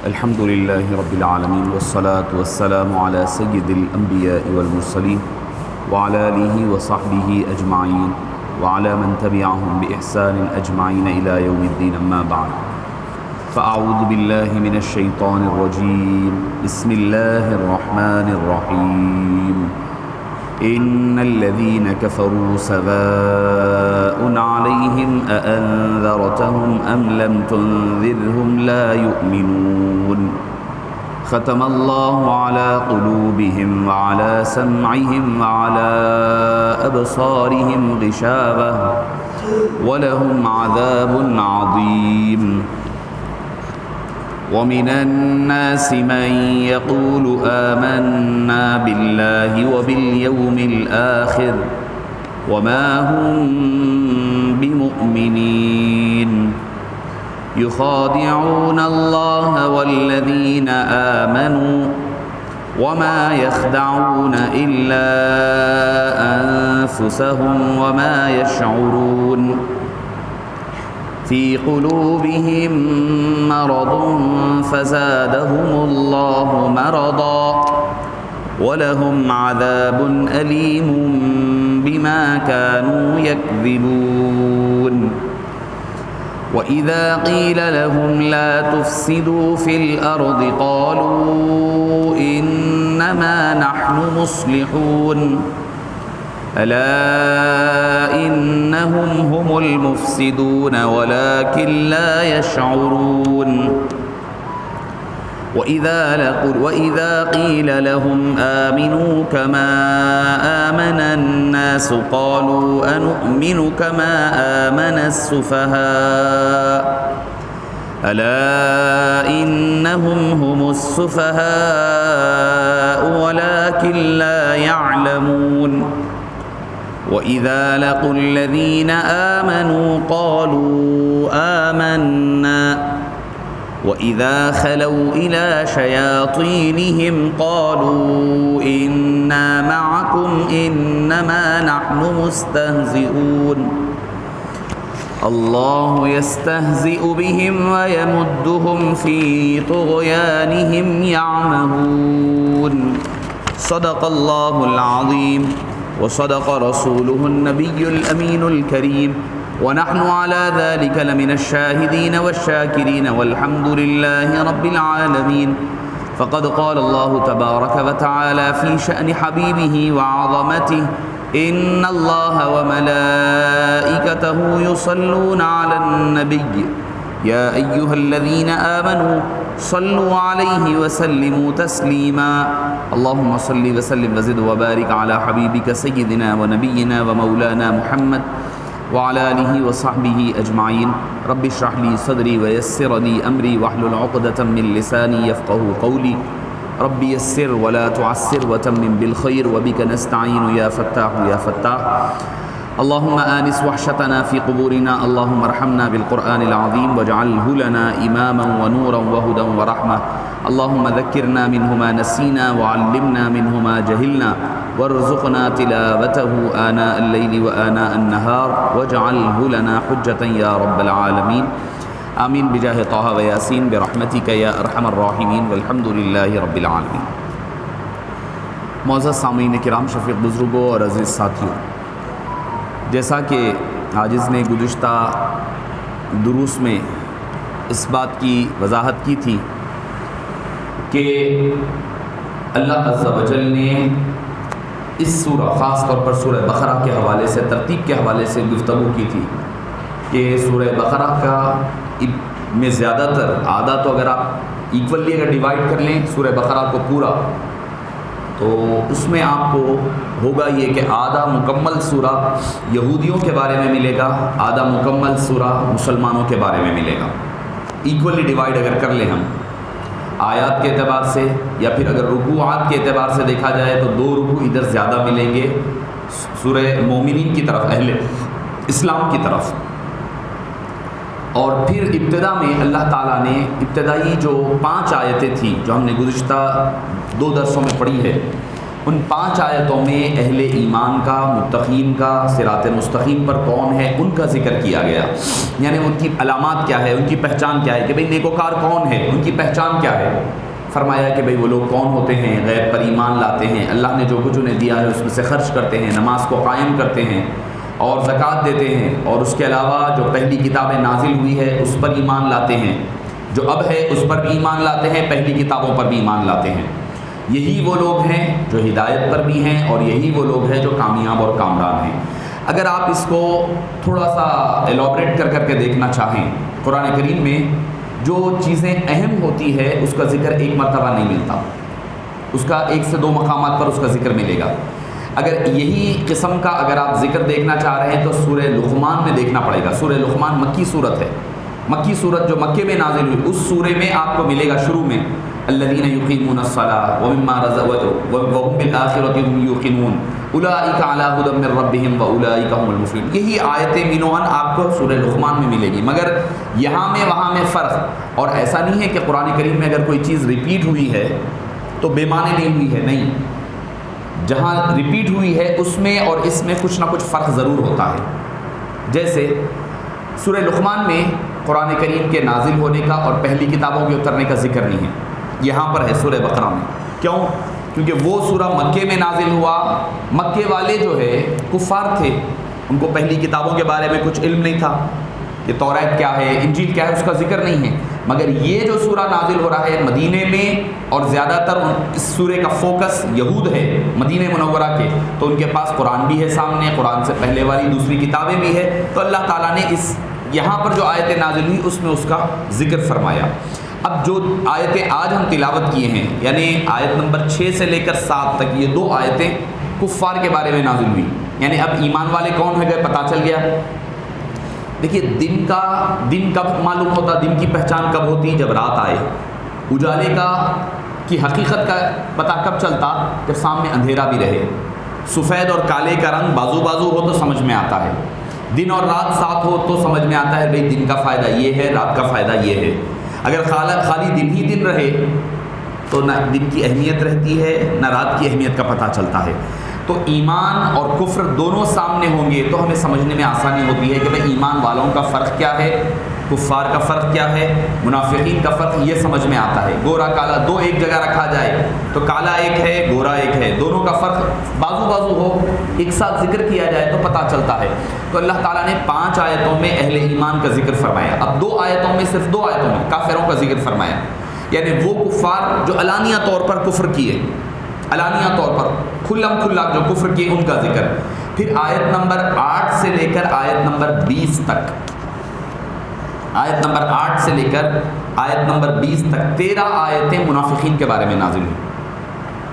الحمد لله رب العالمين والصلاة والسلام على سيد الأنبياء والمرسلين وعلى آله وصحبه أجمعين وعلى من تبعهم بإحسان أجمعين إلى يوم الدين أما بعد فأعوذ بالله من الشيطان الرجيم بسم الله الرحمن الرحيم إن الذين كفروا سواء عليهم أأنذرتهم أم لم تنذرهم لا يؤمنون ختم الله على قلوبهم وعلى سمعهم وعلى أبصارهم غشاوة ولهم عذاب عظيم ومن الناس من يقول آمنا بالله وباليوم الآخر وما هم بمؤمنين يخادعون الله والذين آمنوا وما يخدعون إلا أنفسهم وما يشعرون في قلوبهم مرض فزادهم الله مرضا ولهم عذاب أليم بما كانوا يكذبون وإذا قيل لهم لا تفسدوا في الأرض قالوا إنما نحن مصلحون ألا إنهم هم المفسدون ولكن لا يشعرون وإذا قيل لهم آمنوا كما آمن الناس قالوا أنؤمن كما آمن السفهاء ألا إنهم هم السفهاء ولكن لا يعلمون وإذا لقوا الذين آمنوا قالوا آمنا وإذا خلوا إلى شياطينهم قالوا إنا معكم إنما نحن مستهزئون الله يستهزئ بهم ويمدهم في طغيانهم يعمهون صدق الله العظيم وصدق رسوله النبي الأمين الكريم ونحن على ذلك لمن الشاهدين والشاكرين والحمد لله رب العالمين فقد قال الله تبارك وتعالى في شأن حبيبه وعظمته إن الله وملائكته يصلون على النبي يا أيها الذين آمنوا صلوا عليه وسلموا تسليما اللهم صل وسلم وزد وبارك على حبيبك سيدنا ونبينا ومولانا محمد وعلى آله وصحبه أجمعين رب اشرح لي صدري ويسر لي أمري واحلل عقدة من لساني يفقهوا قولي رب يسر ولا تعسر وتمم بالخير وبك نستعين يا فتاح يا فتاح اللهم آنس وحشتنا في قبورنا اللهم ارحمنا بالقرآن العظيم واجعله لنا إماما ونورا وهدى ورحمة اللهم ذكرنا منه ما نسينا وعلمنا منه ما جهلنا وارزقنا تلاوته آناء الليل وآناء النهار واجعله لنا حجة يا رب العالمين آمين بجاه طه وياسين برحمتك يا أرحم الراحمين والحمد لله رب العالمين معزز سامعین کرام، شفیق بزرگوں اور عزیز ساتھیوں، جیسا کہ حاجز نے گزشتہ دروس میں اس بات کی وضاحت کی تھی کہ اللہ عز و جل نے اس سورہ، خاص طور پر سورہ بقرہ کے حوالے سے، ترتیب کے حوالے سے گفتگو کی تھی کہ سورہ بقرہ کا میں زیادہ تر آدھا، تو اگر آپ ایکولی اگر ڈیوائڈ کر لیں سورہ بقرہ کو پورا، تو اس میں آپ کو ہوگا یہ کہ آدھا مکمل سورہ یہودیوں کے بارے میں ملے گا، آدھا مکمل سورہ مسلمانوں کے بارے میں ملے گا۔ ایکولی ڈیوائڈ اگر کر لیں ہم آیات کے اعتبار سے، یا پھر اگر رکوعات کے اعتبار سے دیکھا جائے تو 2 رکوع ادھر زیادہ ملیں گے سورہ مومنین کی طرف، اہل اسلام کی طرف۔ اور پھر ابتدا میں اللہ تعالیٰ نے ابتدائی جو 5 آیتیں تھیں جو ہم نے گزشتہ 2 درسوں میں پڑھی ہے، ان 5 آیتوں میں اہل ایمان کا، متقین کا، صراط مستقیم پر کون ہے ان کا ذکر کیا گیا، یعنی ان کی علامات کیا ہے، ان کی پہچان کیا ہے کہ بھئی نیکوکار کون ہے، ان کی پہچان کیا ہے۔ فرمایا کہ بھئی وہ لوگ کون ہوتے ہیں، غیب پر ایمان لاتے ہیں، اللہ نے جو کچھ انہیں دیا ہے اس میں سے خرچ کرتے ہیں، نماز کو قائم کرتے ہیں اور زکوٰۃ دیتے ہیں، اور اس کے علاوہ جو پہلی کتابیں نازل ہوئی ہے اس پر ایمان لاتے ہیں، جو اب ہے اس پر بھی ایمان لاتے ہیں، پہلی کتابوں پر بھی ایمان لاتے ہیں۔ یہی وہ لوگ ہیں جو ہدایت پر بھی ہیں، اور یہی وہ لوگ ہیں جو کامیاب اور کامران ہیں۔ اگر آپ اس کو تھوڑا سا ایلابریٹ کر کے دیکھنا چاہیں، قرآن کریم میں جو چیزیں اہم ہوتی ہے اس کا ذکر ایک مرتبہ نہیں ملتا، اس کا 1 سے 2 مقامات پر اس کا ذکر ملے گا۔ اگر یہی قسم کا اگر آپ ذکر دیکھنا چاہ رہے ہیں تو سورہ لقمان میں دیکھنا پڑے گا۔ سورہ لقمان مکی صورت ہے، مکی صورت جو مکے میں نازل ہوئی، اس سورے میں آپ کو ملے گا شروع میں الذین یقیمون الصلاۃ ومما رزقناہم وهم بالآخرۃ هم یوقنون اولئک علی ھدی من ربہم واولئک هم المفلحون۔ یہی آیتیں مینوان آپ کو سورہ لقمان میں ملے گی، مگر یہاں میں وہاں میں فرق۔ اور ایسا نہیں ہے کہ قرآن کریم میں اگر کوئی چیز ریپیٹ ہوئی ہے تو بے معنی نہیں ہوئی ہے، نہیں، جہاں ریپیٹ ہوئی ہے اس میں اور اس میں کچھ نہ کچھ فرق ضرور ہوتا ہے۔ جیسے سورہ لقمان میں قرآن کریم کے نازل ہونے کا اور پہلی کتابوں کے اترنے کا ذکر نہیں ہے، یہاں پر ہے سورہ بقرہ میں۔ کیوں؟ کیونکہ وہ سورہ مکے میں نازل ہوا، مکے والے جو ہے کفار تھے، ان کو پہلی کتابوں کے بارے میں کچھ علم نہیں تھا کہ توریت کیا ہے، انجیل کیا ہے، اس کا ذکر نہیں ہے۔ مگر یہ جو سورہ نازل ہو رہا ہے مدینے میں، اور زیادہ تر اس سورے کا فوکس یہود ہے مدینہ منورہ کے، تو ان کے پاس قرآن بھی ہے سامنے، قرآن سے پہلے والی دوسری کتابیں بھی ہے، تو اللہ تعالیٰ نے اس یہاں پر جو آیتیں نازل ہوئی اس میں اس کا ذکر فرمایا۔ اب جو آیتیں آج ہم تلاوت کیے ہیں، یعنی آیت نمبر 6 سے لے کر 7 تک، یہ 2 آیتیں کفار کے بارے میں نازل ہوئی، یعنی اب ایمان والے کون ہے پتہ چل گیا۔ دیکھیے دن کب معلوم ہوتا، دن کی پہچان کب ہوتی؟ جب رات آئے۔ اجالے کی حقیقت کا پتہ کب چلتا؟ جب سامنے اندھیرا بھی رہے، سفید اور کالے کا رنگ بازو بازو ہو تو سمجھ میں آتا ہے، دن اور رات ساتھ ہو تو سمجھ میں آتا ہے بھئی دن کا فائدہ یہ ہے، رات کا فائدہ یہ ہے۔ اگر خالی دن ہی دن رہے تو نہ دن کی اہمیت رہتی ہے نہ رات کی اہمیت کا پتہ چلتا ہے۔ تو ایمان اور کفر دونوں سامنے ہوں گے تو ہمیں سمجھنے میں آسانی ہوتی ہے کہ بھئی ایمان والوں کا فرق کیا ہے، کفار کا فرق کیا ہے، منافقین کا فرق، یہ سمجھ میں آتا ہے۔ گورا کالا دو ایک جگہ رکھا جائے تو کالا ایک ہے، گورا ایک ہے، دونوں کا فرق بازو بازو ہو، ایک ساتھ ذکر کیا جائے تو پتہ چلتا ہے۔ تو اللہ تعالیٰ نے 5 آیتوں میں اہل ایمان کا ذکر فرمایا، اب 2 آیتوں میں صرف 2 آیتوں میں کافروں کا ذکر فرمایا، یعنی وہ کفار جو علانیہ طور پر کفر کیے، علانیہ طور پر کھلم کھلا جو کفر کیے ان کا ذکر۔ پھر آیت نمبر 8 سے لے کر آیت نمبر 20 تک، آیت نمبر 8 سے لے کر آیت نمبر 20 تک 13 آیتیں منافقین کے بارے میں نازل ہوئی۔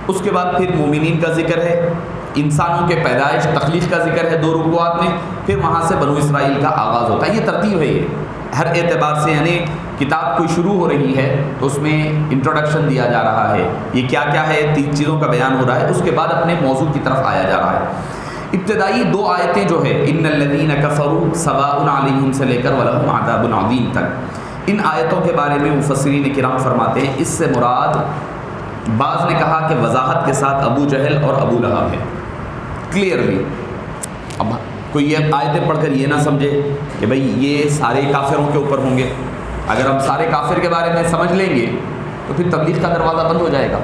اس کے بعد پھر مومنین کا ذکر ہے، انسانوں کے پیدائش تخلیق کا ذکر ہے 2 رکوعات میں، پھر وہاں سے بنو اسرائیل کا آغاز ہوتا ہے۔ یہ ترتیب ہے، یہ ہر اعتبار سے، یعنی کتاب کوئی شروع ہو رہی ہے تو اس میں انٹروڈکشن دیا جا رہا ہے، یہ کیا کیا ہے 3 چیزوں کا بیان ہو رہا ہے، اس کے بعد اپنے موضوع کی طرف آیا جا رہا ہے۔ ابتدائی 2 آیتیں جو ہے ان الذین کفروا سواء علیہم سے لے کر ولہم عذاب عظیم تک، ان آیتوں کے بارے میں مفسرین کرام فرماتے ہیں اس سے مراد، بعض نے کہا کہ وضاحت کے ساتھ ابو جہل اور ابو لہب ہے، کلیئرلی۔ اب کوئی یہ آیتیں پڑھ کر یہ نہ سمجھے کہ بھئی یہ سارے کافروں کے اوپر ہوں گے، اگر ہم سارے کافر کے بارے میں سمجھ لیں گے تو پھر تبلیغ کا دروازہ بند ہو جائے گا۔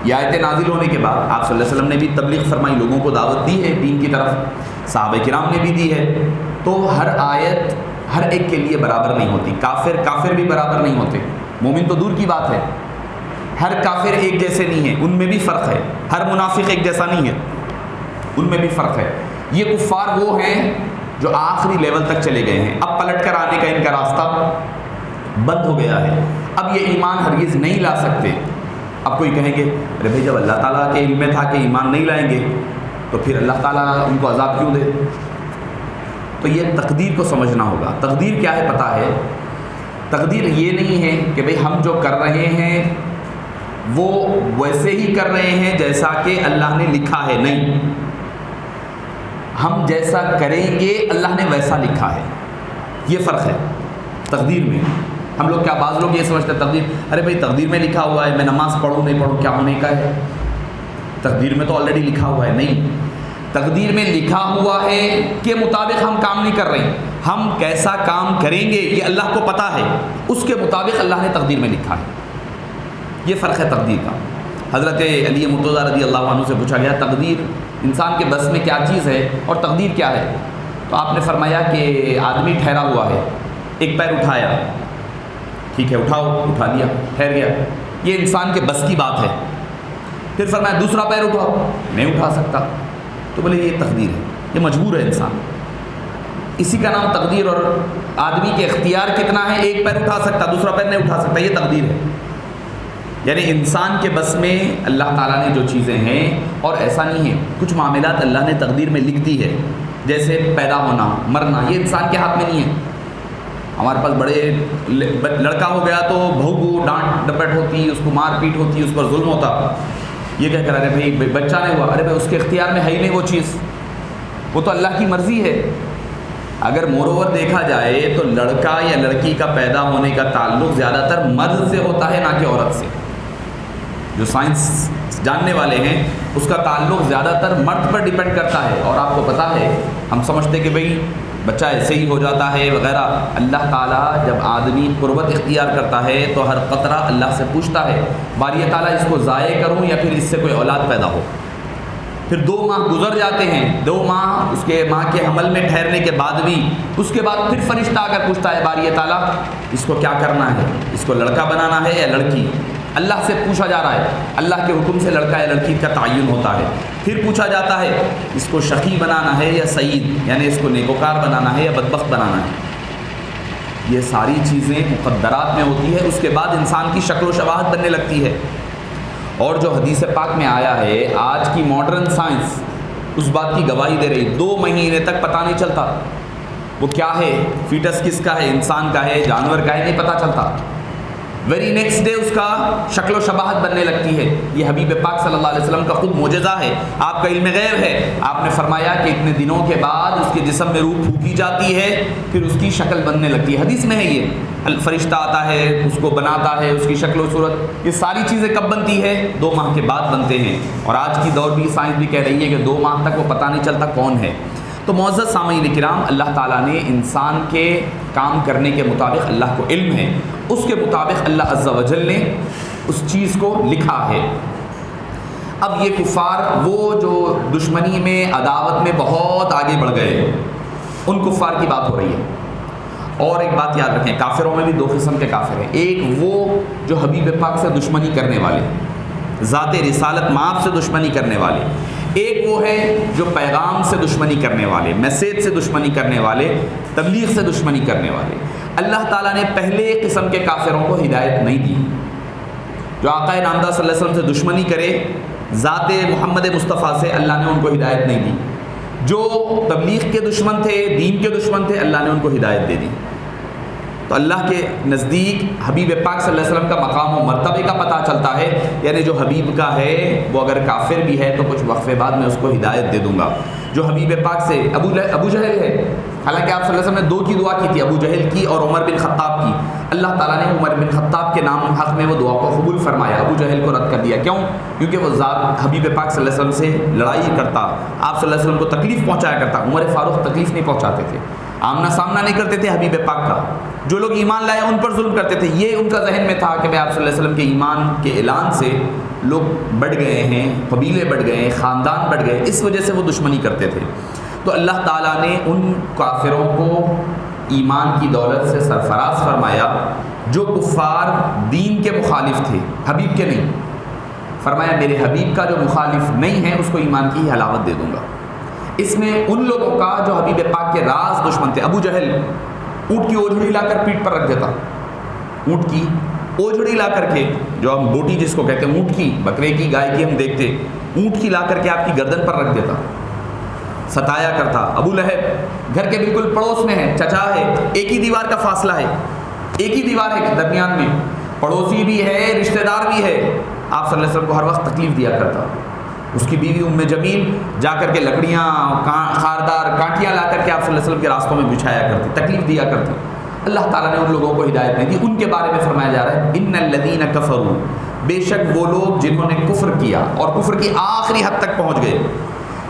یہ آیتیں نازل ہونے کے بعد آپ صلی اللہ علیہ وسلم نے بھی تبلیغ فرمائی، لوگوں کو دعوت دی ہے دین کی طرف، صحابہ کرام نے بھی دی ہے، تو ہر آیت ہر ایک کے لیے برابر نہیں ہوتی، کافر بھی برابر نہیں ہوتے، مومن تو دور کی بات ہے، ہر کافر ایک جیسے نہیں ہیں، ان میں بھی فرق ہے، ہر منافق ایک جیسا نہیں ہے، ان میں بھی فرق ہے۔ یہ کفار وہ ہیں جو آخری لیول تک چلے گئے ہیں، اب پلٹ کر آنے کا ان کا راستہ بند ہو گیا ہے، اب یہ ایمان ہرگز نہیں لا سکتے۔ اب کوئی کہیں گے ارے بھائی جب اللہ تعالیٰ کے علم میں تھا کہ ایمان نہیں لائیں گے تو پھر اللہ تعالیٰ ان کو عذاب کیوں دے؟ تو یہ تقدیر کو سمجھنا ہوگا۔ تقدیر کیا ہے پتہ ہے؟ تقدیر یہ نہیں ہے کہ بھئی ہم جو کر رہے ہیں وہ ویسے ہی کر رہے ہیں جیسا کہ اللہ نے لکھا ہے، نہیں، ہم جیسا کریں گے اللہ نے ویسا لکھا ہے، یہ فرق ہے تقدیر میں۔ ہم لوگ کیا بعض لوگ یہ سمجھتے ہیں تقدیر، ارے بھائی تقدیر میں لکھا ہوا ہے، میں نماز پڑھوں نہیں پڑھوں کیا ہونے کا ہے، تقدیر میں تو آلریڈی لکھا ہوا ہے، نہیں، تقدیر میں لکھا ہوا ہے کے مطابق ہم کام نہیں کر رہے ہیں، ہم کیسا کام کریں گے یہ اللہ کو پتہ ہے، اس کے مطابق اللہ نے تقدیر میں لکھا ہے. یہ فرق ہے تقدیر کا. حضرت علی مرتضیٰ رضی اللہ عنہ سے پوچھا گیا تقدیر انسان کے بس میں کیا چیز ہے اور تقدیر کیا ہے؟ تو آپ نے فرمایا کہ آدمی ٹھہرا ہوا ہے، ایک پیر اٹھایا، ٹھیک ہے اٹھاؤ، اٹھا لیا، ٹھہر گیا، یہ انسان کے بس کی بات ہے. پھر فرمایا دوسرا پیر اٹھاؤ، نہیں اٹھا سکتا، تو بولے یہ تقدیر ہے، یہ مجبور ہے انسان. اسی کا نام تقدیر. اور آدمی کے اختیار کتنا ہے، ایک پیر اٹھا سکتا، دوسرا پیر نہیں اٹھا سکتا، یہ تقدیر ہے. یعنی انسان کے بس میں اللہ تعالیٰ نے جو چیزیں ہیں، اور ایسا نہیں ہے، کچھ معاملات اللہ نے تقدیر میں لکھ دی ہے، جیسے پیدا ہونا، مرنا، یہ انسان کے ہاتھ میں نہیں ہے. ہمارے پاس بڑے لڑکا ہو گیا تو بہو کو ڈانٹ ڈپٹ ہوتی، اس کو مار پیٹ ہوتی، اس پر ظلم ہوتا. یہ کہہ کر ارے بھائی بچہ نہیں ہوا، ارے بھائی اس کے اختیار میں ہے ہی نہیں وہ چیز، وہ تو اللہ کی مرضی ہے. اگر مور اوور دیکھا جائے تو لڑکا یا لڑکی کا پیدا ہونے کا تعلق زیادہ تر مرد سے ہوتا ہے، نہ کہ عورت سے. جو سائنس جاننے والے ہیں اس کا تعلق زیادہ تر مرد پر ڈیپینڈ کرتا ہے. اور آپ کو پتہ ہے، ہم سمجھتے کہ بھئی بچہ ایسے ہی ہو جاتا ہے وغیرہ. اللہ تعالیٰ جب آدمی قربت اختیار کرتا ہے تو ہر قطرہ اللہ سے پوچھتا ہے باری تعالیٰ اس کو ضائع کروں یا پھر اس سے کوئی اولاد پیدا ہو. پھر 2 ماہ گزر جاتے ہیں، 2 ماہ اس کے ماں کے حمل میں ٹھہرنے کے بعد بھی اس کے بعد پھر فرشتہ آ کر پوچھتا ہے باری تعالیٰ اس کو کیا کرنا ہے، اس کو لڑکا بنانا ہے یا لڑکی. اللہ سے پوچھا جا رہا ہے، اللہ کے حکم سے لڑکا یا لڑکی کا تعین ہوتا ہے. پھر پوچھا جاتا ہے اس کو شقی بنانا ہے یا سعید، یعنی اس کو نیکوکار بنانا ہے یا بدبخت بنانا ہے. یہ ساری چیزیں مقدرات میں ہوتی ہے. اس کے بعد انسان کی شکل و شباہت بننے لگتی ہے. اور جو حدیث پاک میں آیا ہے، آج کی ماڈرن سائنس اس بات کی گواہی دے رہی، 2 مہینے تک پتہ نہیں چلتا وہ کیا ہے، فیٹس کس کا ہے، انسان کا ہے، جانور کا ہے، نہیں پتہ چلتا. ویری نیکسٹ ڈے اس کا شکل و شباہت بننے لگتی ہے. یہ حبیب پاک صلی اللہ علیہ وسلم کا خود معجزہ ہے، آپ کا علم غیب ہے. آپ نے فرمایا کہ اتنے دنوں کے بعد اس کے جسم میں روح پھونکی جاتی ہے، پھر اس کی شکل بننے لگتی ہے. حدیث میں ہے یہ، فرشتہ آتا ہے، اس کو بناتا ہے، اس کی شکل و صورت. یہ ساری چیزیں کب بنتی ہے؟ 2 ماہ کے بعد بنتے ہیں. اور آج کی دور بھی سائنس بھی کہہ رہی ہے کہ 2 ماہ تک وہ پتہ نہیں چلتا کون ہے. تو معزز سامعین کرام، اللہ تعالیٰ نے انسان کے کام کرنے کے مطابق اللہ کو علم ہے، اس کے مطابق اللہ عز و جل نے اس چیز کو لکھا ہے. اب یہ کفار وہ جو دشمنی میں، عداوت میں بہت آگے بڑھ گئے، ان کفار کی بات ہو رہی ہے. اور ایک بات یاد رکھیں، کافروں میں بھی 2 قسم کے کافر ہیں. ایک وہ جو حبیب پاک سے دشمنی کرنے والے، ذات رسالت مآب سے دشمنی کرنے والے. ایک وہ ہے جو پیغام سے دشمنی کرنے والے، میسیج سے دشمنی کرنے والے، تبلیغ سے دشمنی کرنے والے. اللہ تعالیٰ نے پہلے قسم کے کافروں کو ہدایت نہیں دی. جو آقا نامدار صلی اللہ علیہ وسلم سے دشمنی کرے، ذات محمد مصطفیٰ سے، اللہ نے ان کو ہدایت نہیں دی. جو تبلیغ کے دشمن تھے، دین کے دشمن تھے، اللہ نے ان کو ہدایت دے دی. تو اللہ کے نزدیک حبیب پاک صلی اللہ علیہ وسلم کا مقام و مرتبے کا پتہ چلتا ہے. یعنی جو حبیب کا ہے وہ اگر کافر بھی ہے تو کچھ وقفے بعد میں اس کو ہدایت دے دوں گا. جو حبیب پاک سے ابو جہل ہے، حالانکہ آپ صلی اللہ علیہ وسلم نے 2 کی دعا کی تھی، ابو جہل کی اور عمر بن خطاب کی. اللہ تعالیٰ نے عمر بن خطاب کے نام حق میں وہ دعا کو قبول فرمایا، ابو جہل کو رد کر دیا. کیوں؟ کیونکہ وہ ذات حبیب پاک صلی اللہ علیہ وسلم سے لڑائی کرتا، آپ صلی اللہ علیہ وسلم کو تکلیف پہنچایا کرتا. عمر فاروق تکلیف نہیں پہنچاتے تھے، آمنا سامنا نہیں کرتے تھے حبیب پاک کا. جو لوگ ایمان لائے ان پر ظلم کرتے تھے. یہ ان کا ذہن میں تھا کہ آپ صلی اللہ علیہ وسلم کے ایمان کے اعلان سے لوگ بڑھ گئے ہیں، قبیلے بڑھ گئے ہیں، خاندان بڑھ گئے، اس وجہ سے وہ دشمنی کرتے تھے. تو اللہ تعالیٰ نے ان کافروں کو ایمان کی دولت سے سرفراز فرمایا جو کفار دین کے مخالف تھے، حبیب کے نہیں. فرمایا میرے حبیب کا جو مخالف نہیں ہے اس کو ایمان کی حلاوت دے دوں گا. اس میں ان لوگوں کا جو حبیب پاک کے راز دشمن تھے. ابو جہل اونٹ کی اوجھڑی لا کر پیٹ پر رکھ دیتا، اونٹ کی اوجھڑی لا کر کے، جو ہم بوٹی جس کو کہتے ہیں، اونٹ کی، بکرے کی، گائے کی ہم دیکھتے، اونٹ کی لا کر کے آپ کی گردن پر رکھ دیتا، ستایا کرتا. ابو لہب گھر کے بالکل پڑوس میں ہے، چچا ہے، ایک ہی دیوار کا فاصلہ ہے، ایک ہی دیوار ہے درمیان میں، پڑوسی بھی ہے، رشتہ دار بھی ہے. آپ صلی اللہ علیہ وسلم کو ہر وقت تکلیف دیا کرتا. اس کی بیوی ام جمیل جا کر کے لکڑیاں، خاردار کانٹیاں لا کر کے آپ صلی اللہ علیہ وسلم کے راستوں میں بچھایا کرتی، تکلیف دیا کرتی. اللہ تعالیٰ نے ان لوگوں کو ہدایت نہیں دی. ان کے بارے میں فرمایا جا رہا ہے ان الذین کفروا، بے شک وہ لوگ جنہوں نے کفر کیا اور کفر کی آخری حد تک پہنچ گئے.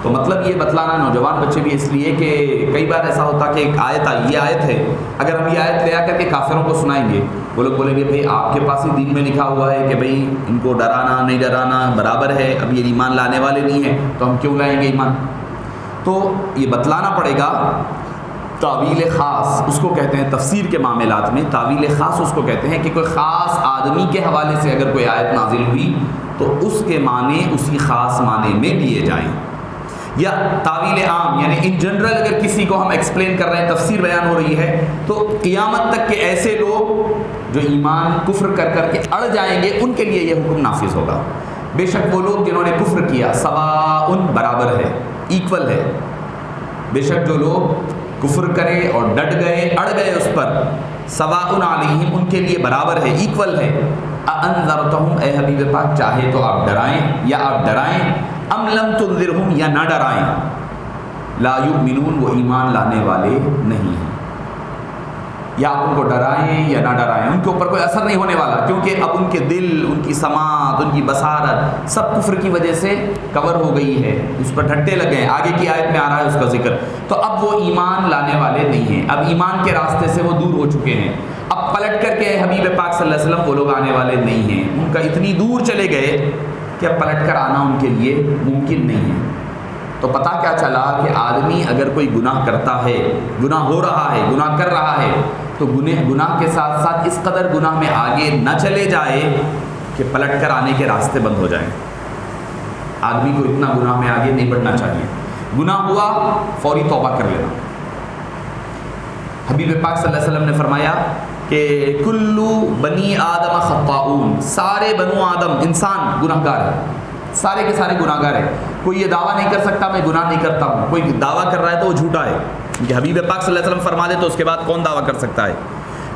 تو مطلب یہ بتلانا نوجوان بچے بھی اس لیے کہ کئی بار ایسا ہوتا کہ ایک آیت آئی، یہ آیت ہے، اگر ہم یہ آیت لے آ کر کے کافروں کو سنائیں گے، وہ لوگ بولیں گے بھئی آپ کے پاس ہی دین میں لکھا ہوا ہے کہ بھئی ان کو ڈرانا نہیں ڈرانا برابر ہے، اب یہ ایمان لانے والے نہیں ہیں تو ہم کیوں لائیں گے ایمان. تو یہ بتلانا پڑے گا. تعویل خاص اس کو کہتے ہیں تفسیر کے معاملات میں، تعویل خاص اس کو کہتے ہیں کہ کوئی خاص آدمی کے حوالے سے اگر کوئی آیت نازل ہوئی تو اس کے معنی اسی خاص معنی میں لیے جائیں. یا تعویل عام یعنی ان جنرل اگر کسی کو ہم ایکسپلین کر رہے ہیں، تفسیر بیان ہو رہی ہے، تو قیامت تک کے ایسے لوگ جو ایمان کفر کر کر کے اڑ جائیں گے ان کے لیے یہ حکم نافذ ہوگا. بے شک وہ لوگ جنہوں نے کفر کیا سواء برابر ہے، ایکول ہے. بے شک جو لوگ کفر کرے اور ڈٹ گئے اڑ گئے اس پر، سواء علیہم ان کے لیے برابر ہے، ایکول ہے. انذرتہم اے حبیب پاک چاہے تو آپ ڈرائیں یا آپ ڈرائیں، ام لم تنذرہم یا نہ ڈرائیں، لا یؤمنون وہ ایمان لانے والے نہیں ہیں. یا آپ ان کو ڈرائیں یا نہ ڈرائیں ان کے اوپر کوئی اثر نہیں ہونے والا، کیونکہ اب ان کے دل، ان کی سماعت، ان کی بصارت سب کفر کی وجہ سے کور ہو گئی ہے، اس پر ڈھٹے لگے ہیں. آگے کی آیت میں آ رہا ہے اس کا ذکر. تو اب وہ ایمان لانے والے نہیں ہیں، اب ایمان کے راستے سے وہ دور ہو چکے ہیں. اب پلٹ کر کے حبیب پاک صلی اللہ علیہ وسلم وہ لوگ آنے والے نہیں ہیں، ان کا اتنی دور چلے گئے کہ اب پلٹ کر آنا ان کے لیے ممکن نہیں ہے. تو پتہ کیا چلا کہ آدمی اگر کوئی گناہ کرتا ہے، گناہ ہو رہا ہے، گناہ کر رہا ہے، تو گناہ کے ساتھ ساتھ اس قدر گناہ میں آگے نہ چلے جائے کہ پلٹ کر آنے کے راستے بند ہو جائیں. آدمی کو اتنا گناہ میں آگے نہیں بڑھنا چاہیے. گناہ ہوا فوری توبہ کر لینا. حبیب پاک صلی اللہ علیہ وسلم نے فرمایا کہ کلو بنی آدم خطاؤون، سارے بنو آدم انسان گناہ گار ہے، سارے کے سارے گناہ گار ہیں. کوئی یہ دعویٰ نہیں کر سکتا میں گناہ نہیں کرتا ہوں. کوئی دعویٰ کر رہا ہے تو وہ جھوٹا ہے، کہ حبیب پاک صلی اللہ علیہ وسلم فرما دے تو اس کے بعد کون دعویٰ کر سکتا ہے.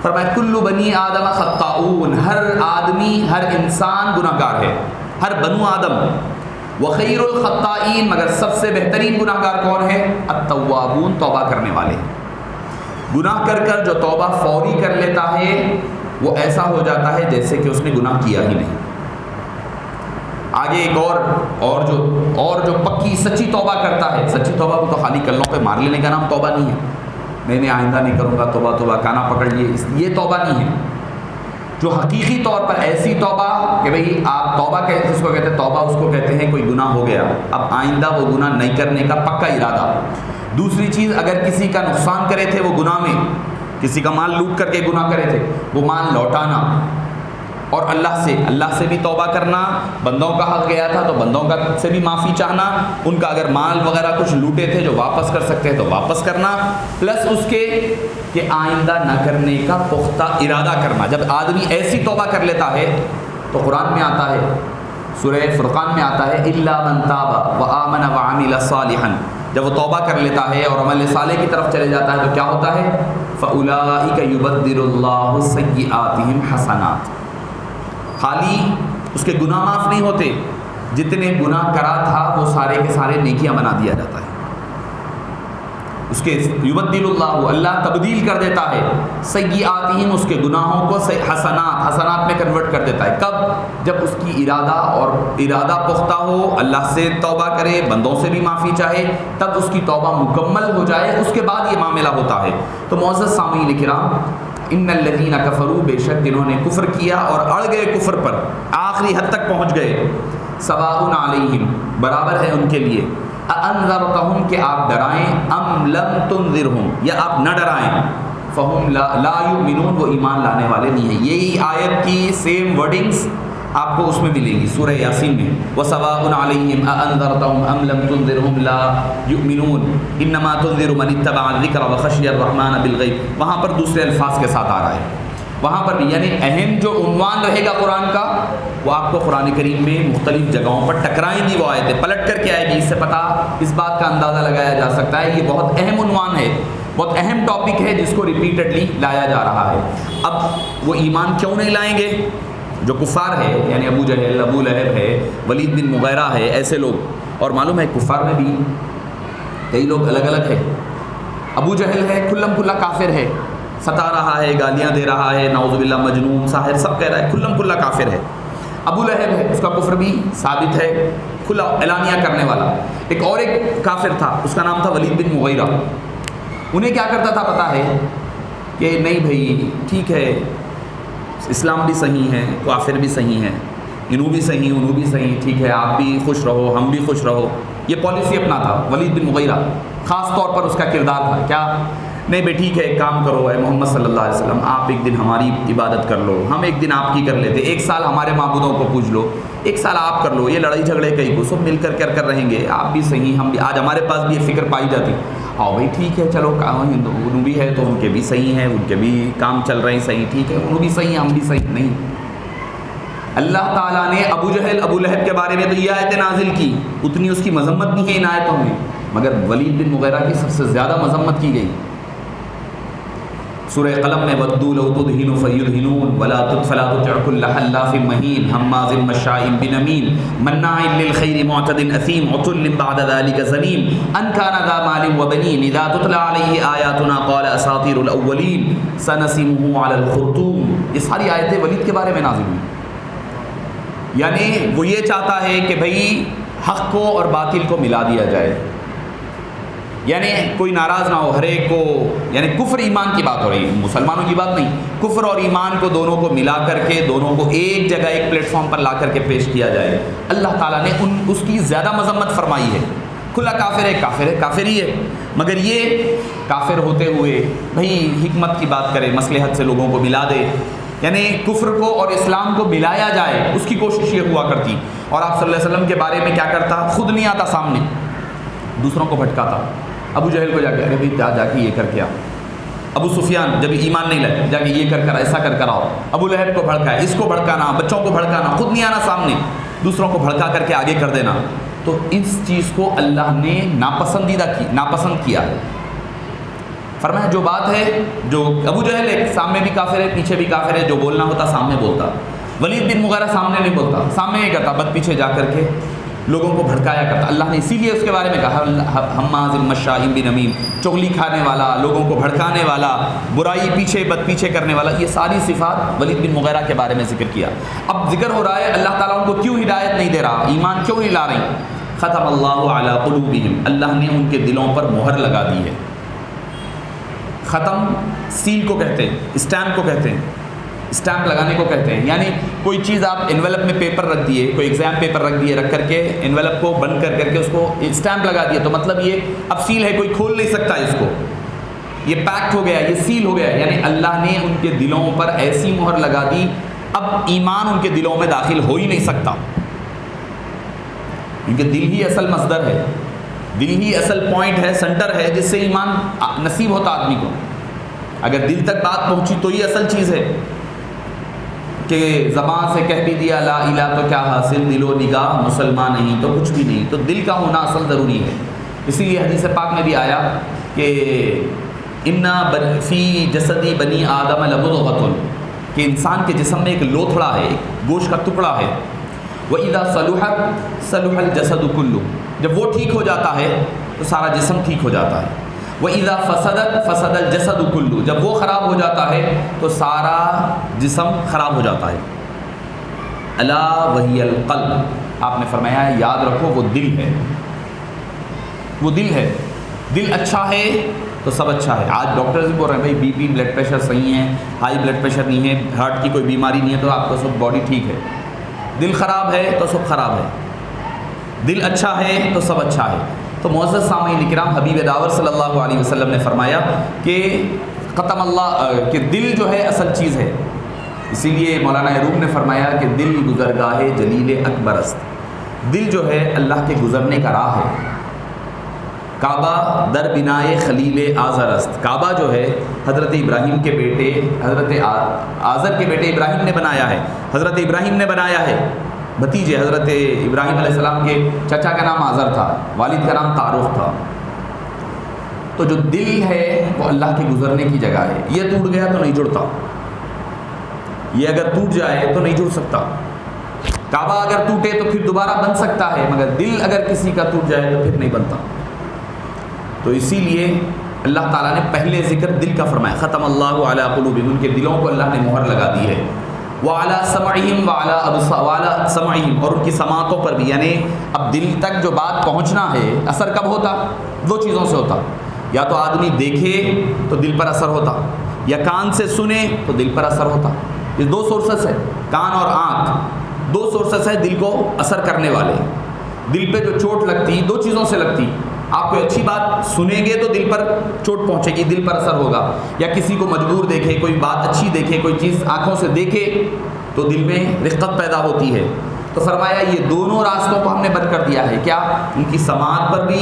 فرمایا کلو بنی آدم خطاؤون، ہر آدمی ہر انسان گناہ گار ہے، ہر بنو آدم. وخیر الخطائین، مگر سب سے بہترین گناہ گار کون ہے؟ التوابون، توبہ کرنے والے. گناہ کر کر جو توبہ فوری کر لیتا ہے وہ ایسا ہو جاتا ہے جیسے کہ اس نے گناہ کیا ہی نہیں. آگے ایک اور جو پکی سچی توبہ کرتا ہے، سچی توبہ کو تو خالی کلوں پہ مار لینے کا نام توبہ نہیں ہے. میں نے آئندہ نہیں کروں گا توبہ کانا پکڑ لیے، یہ توبہ نہیں ہے. جو حقیقی طور پر ایسی توبہ کہ بھئی آپ توبہ جس کو کہتے ہیں، توبہ اس کو کہتے ہیں کوئی گناہ ہو گیا، اب آئندہ وہ گناہ نہیں کرنے کا پکا ارادہ. دوسری چیز، اگر کسی کا نقصان کرے تھے وہ گناہ میں، کسی کا مال لوٹ کر کے گناہ کرے تھے، وہ مال لوٹانا. اور اللہ سے بھی توبہ کرنا. بندوں کا حق گیا تھا تو بندوں کا سے بھی معافی چاہنا، ان کا اگر مال وغیرہ کچھ لوٹے تھے جو واپس کر سکتے ہیں تو واپس کرنا، پلس اس کے کہ آئندہ نہ کرنے کا پختہ ارادہ کرنا. جب آدمی ایسی توبہ کر لیتا ہے تو قرآن میں آتا ہے، سورہ فرقان میں آتا ہے الا من تاب وآمن وعمل صالحا. جب وہ توبہ کر لیتا ہے اور عمل صالح کی طرف چلے جاتا ہے تو کیا ہوتا ہے؟ فاولئک یبدل اللہ سیئاتہم حسنات. خالی اس کے گناہ معاف نہیں ہوتے، جتنے گناہ کرا تھا وہ سارے کے سارے نیکیاں بنا دیا جاتا ہے. اس کے یبدل اللہ تبدیل کر دیتا ہے سیئاتہم، اس کے گناہوں کو حسنات میں کنورٹ کر دیتا ہے. کب؟ جب اس کی ارادہ پختہ ہو، اللہ سے توبہ کرے، بندوں سے بھی معافی چاہے، تب اس کی توبہ مکمل ہو جائے، اس کے بعد یہ معاملہ ہوتا ہے. تو معزز سامعین کرام، ان الذین کفروا، بے شک جنہوں نے کفر کیا اور اڑ گئے کفر پر، آخری حد تک پہنچ گئے، سواء علیہم برابر ہے ان کے لیے، انذرتہم کہ آپ ڈرائیں، ام لم تنذرہم یا آپ نہ ڈرائیں، فہم لا یؤمنون وہ ایمان لانے والے نہیں ہیں. یہی آیت کی سیم ورڈنگز آپ کو اس میں ملے گی سورہ یاسین میں، وَسَوَاءٌ عَلَيْهِمْ أَأَنذَرْتَهُمْ أَمْ لَمْ تُنذِرْهُمْ لَا يُؤْمِنُونَ إِنَّمَا تُنذِرُ مَنِ اتَّبَعَ الذِّكْرَ وَخَشِيَ الرَّحْمَنَ بِالْغَيْبِ. وہاں پر دوسرے الفاظ کے ساتھ آ رہا ہے، وہاں پر بھی یعنی اہم جو عنوان رہے گا قرآن کا وہ آپ کو قرآن کریم میں مختلف جگہوں پر ٹکرائیں گی، وہ آیتیں پلٹ کر کے آئے گی. اس سے پتہ اس بات کا اندازہ لگایا جا سکتا ہے یہ بہت اہم عنوان ہے، بہت اہم ٹاپک ہے جس کو ریپیٹڈلی لایا جا رہا ہے. اب وہ ایمان کیوں نہیں لائیں گے؟ جو کفار ہے، یعنی ابو جہل، ابو لہب ہے، ولید بن مغیرہ ہے، ایسے لوگ. اور معلوم ہے کفار میں بھی کئی لوگ الگ الگ ہیں. ابو جہل ہے کھلم کھلا کافر ہے، ستا رہا ہے، گالیاں دے رہا ہے، نعوذ باللہ مجنون، ساحر، سب کہہ رہا ہے، کھلم کھلا کافر ہے۔ ابو لہب ہے، اس کا کفر بھی ثابت ہے، کھلا اعلانیہ کرنے والا۔ ایک کافر تھا، اس کا نام تھا ولید بن مغیرہ۔ انہیں کیا کرتا تھا پتہ ہے کہ نہیں بھائی ٹھیک ہے، اسلام بھی صحیح ہے، کافر بھی صحیح ہے، انہوں بھی صحیح انہوں بھی صحیح، ٹھیک ہے آپ بھی خوش رہو ہم بھی خوش رہو، یہ پالیسی اپنا تھا ولید بن مغیرہ۔ خاص طور پر اس کا کردار تھا کیا، نہیں بھائی ٹھیک ہے ایک کام کرو اے محمد صلی اللہ علیہ وسلم، آپ ایک دن ہماری عبادت کر لو، ہم ایک دن آپ کی کر لیتے، ایک سال ہمارے معبودوں کو پوج لو، ایک سال آپ کر لو، یہ لڑائی جھگڑے کئی کو سب مل کر رہیں گے، آپ بھی صحیح ہم بھی، آج ہمارے پاس بھی یہ فکر پائی جاتی، آؤ بھائی ٹھیک ہے چلو، انہوں بھی ہے تو ان کے بھی صحیح ہیں، ان کے بھی کام چل رہے ہیں صحیح، ٹھیک ہے انہوں بھی صحیح ہیں ہم بھی صحیح۔ نہیں، اللہ تعالیٰ نے ابو جہل ابو لہب کے بارے میں تو یہ آیتیں نازل کی، اتنی اس کی مذمت نہیں ہے ان آیتوں میں، مگر ولید بن مغیرہ کی سب سے زیادہ مذمت کی گئی۔ سورہ قلم میں وَدُّوا لَوْ تُدْهِنُ فَيُدْهِنُونَ فَلَا تُطِعْ كُلَّ حَلَّافٍ مَّهِينٍ هَمَّازٍ مَّشَّاءٍ بِنَمِيمٍ مَّنَّاعٍ لِّلْخَيْرِ مُعْتَدٍ أَثِيمٍ عُتُلٍّ بَعْدَ ذَلِكَ زَنِيمٍ أَن كَانَ ذَا مَالٍ وَبَنِينَ إِذَا تُتْلَىٰ عَلَيْهِ آيَاتُنَا قَالَ أَسَاطِيرُ الْأَوَّلِينَ سَنَسِمُهُ عَلَى الْخُرْطُومِ۔ یہ ساری آیتیں ولید کے بارے میں نازل ہوئی، یعنی وہ یہ چاہتا ہے کہ بھئی حق کو اور باطل کو ملا دیا جائے، یعنی کوئی ناراض نہ ہو، ہر ایک کو، یعنی کفر ایمان کی بات ہو رہی ہے، مسلمانوں کی بات نہیں، کفر اور ایمان کو دونوں کو ملا کر کے دونوں کو ایک جگہ ایک پلیٹ فارم پر لا کر کے پیش کیا جائے۔ اللہ تعالیٰ نے اس کی زیادہ مذمت فرمائی ہے۔ کھلا کافر ہے، کافر ہے، کافر ہی ہے، مگر یہ کافر ہوتے ہوئے بھئی حکمت کی بات کرے، مصلحت سے لوگوں کو ملا دے، یعنی کفر کو اور اسلام کو ملایا جائے، اس کی کوشش یہ ہوا کرتی۔ اور آپ صلی اللہ علیہ وسلم کے بارے میں کیا کرتا، خود نہیں آتا سامنے، دوسروں کو بھٹکاتا۔ ابو جہل کو جا کے ارے بھائی جا کے یہ کر کے آ، ابو سفیان جب ایمان نہیں لائے جا کے یہ کر ایسا کر آؤ، ابو لہب کو بھڑکایا، اس کو بھڑکانا، بچوں کو بھڑکانا، خود نہیں آنا سامنے، دوسروں کو بھڑکا کر کے آگے کر دینا۔ تو اس چیز کو اللہ نے ناپسند کیا ہے۔ فرمایا جو بات ہے، جو ابو جہل ہے سامنے بھی کافر ہے پیچھے بھی کافر ہے، جو بولنا ہوتا سامنے بولتا، ولید بن مغیرہ سامنے نہیں بولتا، سامنے یہ کرتا، بد پیچھے جا کر کے لوگوں کو بھڑکایا کرتا۔ اللہ نے اسی لیے اس کے بارے میں کہا ہماز مشاء بنمیم، چغلی کھانے والا، لوگوں کو بھڑکانے والا، برائی پیچھے بد پیچھے کرنے والا، یہ ساری صفات ولید بن مغیرہ کے بارے میں ذکر کیا۔ اب ذکر ہو رہا ہے اللہ تعالیٰ ان کو کیوں ہدایت نہیں دے رہا، ایمان کیوں نہیں لا رہی۔ ختم اللہ علی قلوبہم، اللہ نے ان کے دلوں پر مہر لگا دی ہے۔ ختم سیل کو کہتے ہیں، اسٹیمپ کو کہتے ہیں، اسٹیمپ لگانے کو کہتے ہیں، یعنی کوئی چیز آپ انویلپ میں پیپر رکھ دیے، کوئی ایگزام پیپر رکھ دیے، رکھ کر کے انویلپ کو بند کر کے اس کو اسٹیمپ لگا دیا، تو مطلب یہ اب سیل ہے، کوئی کھول نہیں سکتا اس کو، یہ پیکٹ ہو گیا، یہ سیل ہو گیا، یعنی اللہ نے ان کے دلوں پر ایسی مہر لگا دی، اب ایمان ان کے دلوں میں داخل ہو ہی نہیں سکتا، کیونکہ دل ہی اصل مصدر ہے، دل ہی اصل پوائنٹ ہے، سنٹر ہے، جس سے ایمان نصیب ہوتا آدمی کو۔ اگر دل تک بات پہنچی تو یہ اصل چیز ہے، کہ زبان سے کہہ بھی دیا لا الہ تو کیا حاصل، دل و نگاہ مسلمان نہیں تو کچھ بھی نہیں، تو دل کا ہونا اصل ضروری ہے۔ اسی لیے حدیث پاک میں بھی آیا کہ انا فی جسدی بنی آدم لمضغۃ، کہ انسان کے جسم میں ایک لوتھڑا ہے، ایک گوشت کا ٹکڑا ہے، وَإِذَا صَلُحَتْ صَلُحَ الْجَسَدُ كُلُّهُ، جب وہ ٹھیک ہو جاتا ہے تو سارا جسم ٹھیک ہو جاتا ہے، وَإِذَا فَسَدَتْ فَسَدَ الْجَسَدُ كُلُّهُ، جب وہ خراب ہو جاتا ہے تو سارا جسم خراب ہو جاتا ہے۔ الا وہی القلب، آپ نے فرمایا ہے یاد رکھو وہ دل ہے، وہ دل ہے، دل اچھا ہے تو سب اچھا ہے۔ آج ڈاکٹرز بھی بول رہے ہیں بھائی بی پی بلڈ پریشر صحیح ہے، ہائی بلڈ پریشر نہیں ہے، ہارٹ کی کوئی بیماری نہیں ہے، تو آپ کا سب باڈی ٹھیک ہے۔ دل خراب ہے تو سب خراب ہے، دل اچھا ہے تو سب اچھا ہے۔ تو معزز سامعین کرام، حبیب داور صلی اللہ علیہ وسلم نے فرمایا کہ ختم اللہ، کہ دل جو ہے اصل چیز ہے، اسی لیے مولانا روم نے فرمایا کہ دل گزرگاہ جلیل اکبر است، دل جو ہے اللہ کے گزرنے کا راہ ہے۔ کعبہ در بنائے خلیل آزر است، کعبہ جو ہے حضرت ابراہیم کے بیٹے، حضرت آزر کے بیٹے ابراہیم نے بنایا ہے، حضرت ابراہیم نے بنایا ہے، بھتیجے حضرت ابراہیم علیہ السلام کے چچا کا نام آزر تھا، والد کا نام تعارف تھا۔ تو جو دل ہے وہ اللہ کے گزرنے کی جگہ ہے، یہ ٹوٹ گیا تو نہیں جڑتا، یہ اگر ٹوٹ جائے تو نہیں جڑ سکتا۔ کعبہ اگر ٹوٹے تو پھر دوبارہ بن سکتا ہے، مگر دل اگر کسی کا ٹوٹ جائے تو پھر نہیں بنتا۔ تو اسی لیے اللہ تعالیٰ نے پہلے ذکر دل کا فرمایا، ختم اللہ علی قلوبہم، ان کے دلوں کو اللہ نے مہر لگا دی ہے، وعلی سمعہم وعلی ابصارہم، وعلی سمعہم، اور ان کی سماعتوں پر بھی، یعنی اب دل تک جو بات پہنچنا ہے اثر کب ہوتا؟ دو چیزوں سے ہوتا، یا تو آدمی دیکھے تو دل پر اثر ہوتا، یا کان سے سنے تو دل پر اثر ہوتا۔ یہ دو سورسز ہے، کان اور آنکھ، دو سورسز ہے دل کو اثر کرنے والے۔ دل پہ جو چوٹ لگتی دو چیزوں سے لگتی، آپ کوئی اچھی بات سنیں گے تو دل پر چوٹ پہنچے گی، دل پر اثر ہوگا، یا کسی کو مجبور دیکھے، کوئی بات اچھی دیکھے، کوئی چیز آنکھوں سے دیکھے تو دل میں رقت پیدا ہوتی ہے۔ تو فرمایا یہ دونوں راستوں کو ہم نے بند کر دیا ہے، کیا؟ ان کی سماعت پر بھی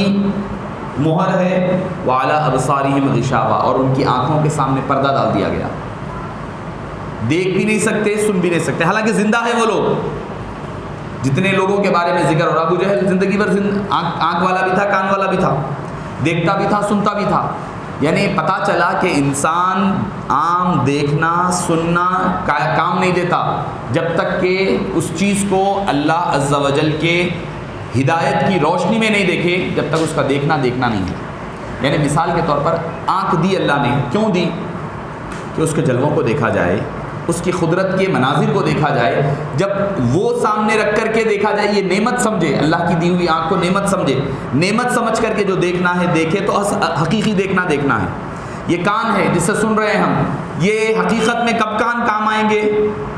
مہر ہے، وعلی ابصارہم غشاوہ، اور ان کی آنکھوں کے سامنے پردہ ڈال دیا گیا، دیکھ بھی نہیں سکتے، سن بھی نہیں سکتے، حالانکہ زندہ ہے وہ لوگ۔ جتنے لوگوں کے بارے میں ذکر ہو رہا، ابو جہل زندگی بھر آنکھ والا بھی تھا، کان والا بھی تھا، دیکھتا بھی تھا، سنتا بھی تھا، یعنی پتہ چلا کہ انسان عام دیکھنا سننا کام نہیں دیتا جب تک کہ اس چیز کو اللہ عز و جل کے ہدایت کی روشنی میں نہیں دیکھے، جب تک اس کا دیکھنا نہیں ہے۔ یعنی مثال کے طور پر آنکھ دی اللہ نے، کیوں دی؟ کہ اس کے جلووں کو دیکھا جائے، اس کی قدرت کے مناظر کو دیکھا جائے، جب وہ سامنے رکھ کر کے دیکھا جائے، یہ نعمت سمجھے، اللہ کی دی ہوئی آنکھ کو نعمت سمجھے، نعمت سمجھ کر کے جو دیکھنا ہے دیکھے تو حقیقی دیکھنا ہے۔ یہ کان ہے جس سے سن رہے ہیں ہم، یہ حقیقت میں کب کان کام آئیں گے؟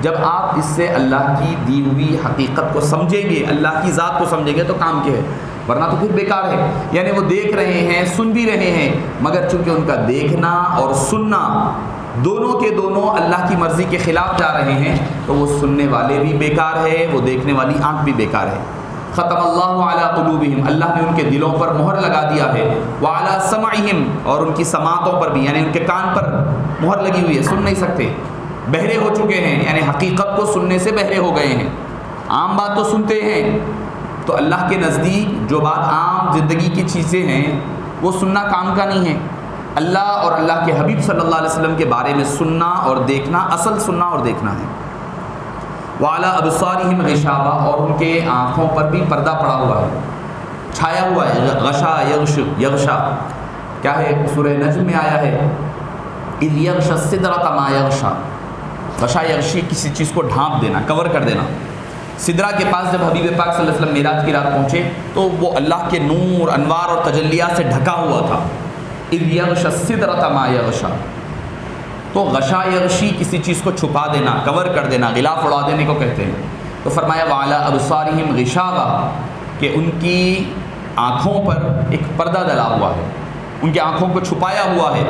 جب آپ اس سے اللہ کی دی ہوئی حقیقت کو سمجھیں گے، اللہ کی ذات کو سمجھیں گے تو کام کے ہے، ورنہ تو پھر بیکار ہے۔ یعنی وہ دیکھ رہے ہیں، سن بھی رہے ہیں، مگر چونکہ ان کا دیکھنا اور سننا دونوں کے دونوں اللہ کی مرضی کے خلاف جا رہے ہیں، تو وہ سننے والے بھی بیکار ہے، وہ دیکھنے والی آنکھ بھی بیکار ہے۔ ختم اللہ علی قلوبہم، اللہ نے ان کے دلوں پر مہر لگا دیا ہے، وعلی سمعہم، اور ان کی سماعتوں پر بھی، یعنی ان کے کان پر مہر لگی ہوئی ہے، سن نہیں سکتے، بہرے ہو چکے ہیں، یعنی حقیقت کو سننے سے بہرے ہو گئے ہیں۔ عام بات تو سنتے ہیں، تو اللہ کے نزدیک جو بات عام زندگی کی چیزیں ہیں وہ سننا کام کا نہیں ہے۔ اللہ اور اللہ کے حبیب صلی اللہ علیہ وسلم کے بارے میں سننا اور دیکھنا، اصل سننا اور دیکھنا ہے۔ وعلی ابصارہم غشاوہ، اور ان کے آنکھوں پر بھی پردہ پڑا ہوا ہے، چھایا ہوا ہے، غشا یغشا، کیا ہے؟ سورہ نجم میں آیا ہے، اذ یغشی السدرۃ ما یغشی، غشا یغشی کسی چیز کو ڈھانپ دینا، کور کر دینا۔ سدرہ کے پاس جب حبیب پاک صلی اللہ علیہ وسلم معراج کی رات پہنچے تو وہ اللہ کے نور، انوار اور تجلیات سے ڈھکا ہوا تھا۔ اذ یغشی السدرۃ ما یغشی، تو غشا یغشی کسی چیز کو چھپا دینا، کور کر دینا، غلاف اڑا دینے کو کہتے ہیں۔ تو فرمایا وعلی ابصارہم غشاوہ، کہ ان کی آنکھوں پر ایک پردہ ڈلا ہوا ہے، ان کی آنکھوں کو چھپایا ہوا ہے۔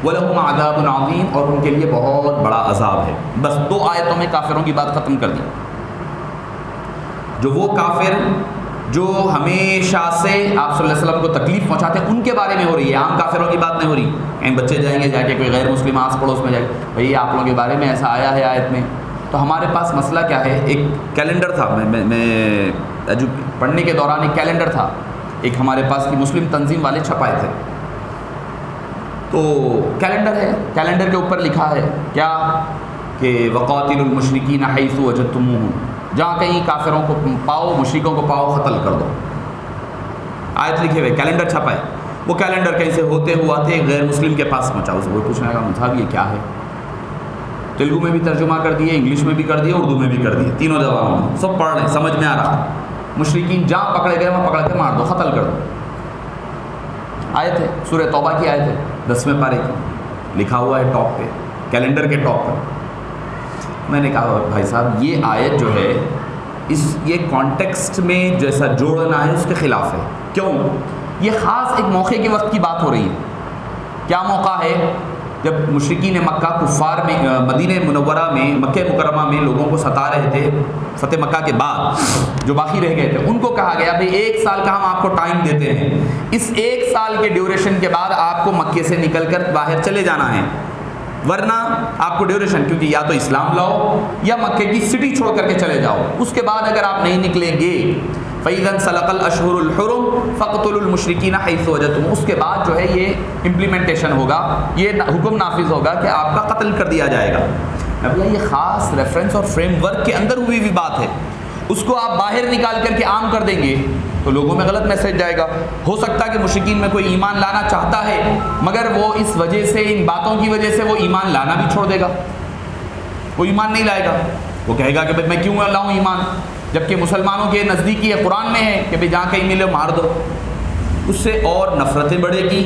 وَلَهُمْ عَذَابٌ عَظِيمٌ، اور ان کے لیے بہت بڑا عذاب ہے۔ بس دو آیتوں میں کافروں کی بات ختم کر دی۔ جو وہ کافر جو ہمیشہ سے آپ صلی اللہ علیہ وسلم کو تکلیف پہنچاتے ہیں، ان کے بارے میں ہو رہی ہے، عام کافروں کی بات نہیں ہو رہی۔ کہیں بچے جائیں گے جا کے کوئی غیر مسلم آس پڑوس میں جائے، بھئی آپ لوگوں کے بارے میں ایسا آیا ہے آیت میں، تو ہمارے پاس مسئلہ کیا ہے؟ ایک کیلنڈر تھا، میں پڑھنے کے دوران ایک کیلنڈر تھا، ایک ہمارے پاس کی مسلم تنظیم والے چھپائے تھے۔ تو کیلنڈر ہے، کیلنڈر کے اوپر لکھا ہے کیا؟ کہ وَقَاتِلُوا الْمُشْرِكِينَ حَيْثُ وَجَدتُّمُوهُمْ، جہاں کہیں کافروں کو پاؤ، مشرکوں کو پاؤ، قتل کر دو۔ آیت لکھے ہوئے، کیلنڈر چھپا ہے۔ وہ کیلنڈر کہیں سے ہوتے ہوا تھے غیر مسلم کے پاس پہنچا، اسے وہ پوچھنے کا مصحف یہ کیا ہے؟ تیلگو میں بھی ترجمہ کر دیے، انگلش میں بھی کر دیے، اردو میں بھی کر دیے، تینوں زبانوں میں، سب پڑھ رہے ہیں، سمجھ میں آ رہا۔ مشرکین جہاں پکڑے گئے وہاں پکڑ کے مار دو، قتل کر دو۔ آیت ہے، سورہ توبہ کی آیت ہے، 10ویں پارے کی، لکھا ہوا ہے ٹاپ پہ، کیلنڈر کے ٹاپ پر۔ میں نے کہا بھائی صاحب یہ آیت جو ہے یہ کانٹیکسٹ میں جیسا جوڑنا ہے اس کے خلاف ہے۔ کیوں؟ یہ خاص ایک موقع کے وقت کی بات ہو رہی ہے۔ کیا موقع ہے؟ جب مشرکین مکہ کفار میں مدینہ منورہ میں، مکہ مکرمہ میں لوگوں کو ستا رہے تھے، فتح مکہ کے بعد جو باقی رہ گئے تھے ان کو کہا گیا بھئی 1 سال کا ہم آپ کو ٹائم دیتے ہیں، اس 1 سال کے ڈیوریشن کے بعد آپ کو مکے سے نکل کر باہر چلے جانا ہے، ورنہ آپ کو ڈیوریشن، کیونکہ یا تو اسلام لاؤ یا مکے کی سٹی چھوڑ کر کے چلے جاؤ، اس کے بعد اگر آپ نہیں نکلیں گے فَإِذَا انْسَلَخَ الْأَشْهُرُ الْحُرُمُ فَاقْتُلُوا الْمُشْرِكِينَ حَيْثُ وَجَدتُّمُوهُمْ، اس کے بعد جو ہے یہ امپلیمنٹیشن ہوگا، یہ حکم نافذ ہوگا کہ آپ کا قتل کر دیا جائے گا۔ اب یہ خاص ریفرنس اور فریم ورک کے اندر ہوئی ہوئی بات ہے۔ اس کو آپ باہر نکال کر کے عام کر دیں گے تو لوگوں میں غلط میسج جائے گا. ہو سکتا ہے کہ مشرکین میں کوئی ایمان لانا چاہتا ہے مگر وہ اس وجہ سے، ان باتوں کی وجہ سے وہ ایمان لانا بھی چھوڑ دے گا، وہ ایمان نہیں لائے گا. وہ کہے گا کہ بھائی میں کیوں لاؤں ایمان، جبکہ مسلمانوں کے نزدیک یہ قرآن میں ہے کہ بھائی جہاں کہیں ملے مار دو. اس سے اور نفرتیں بڑھے گی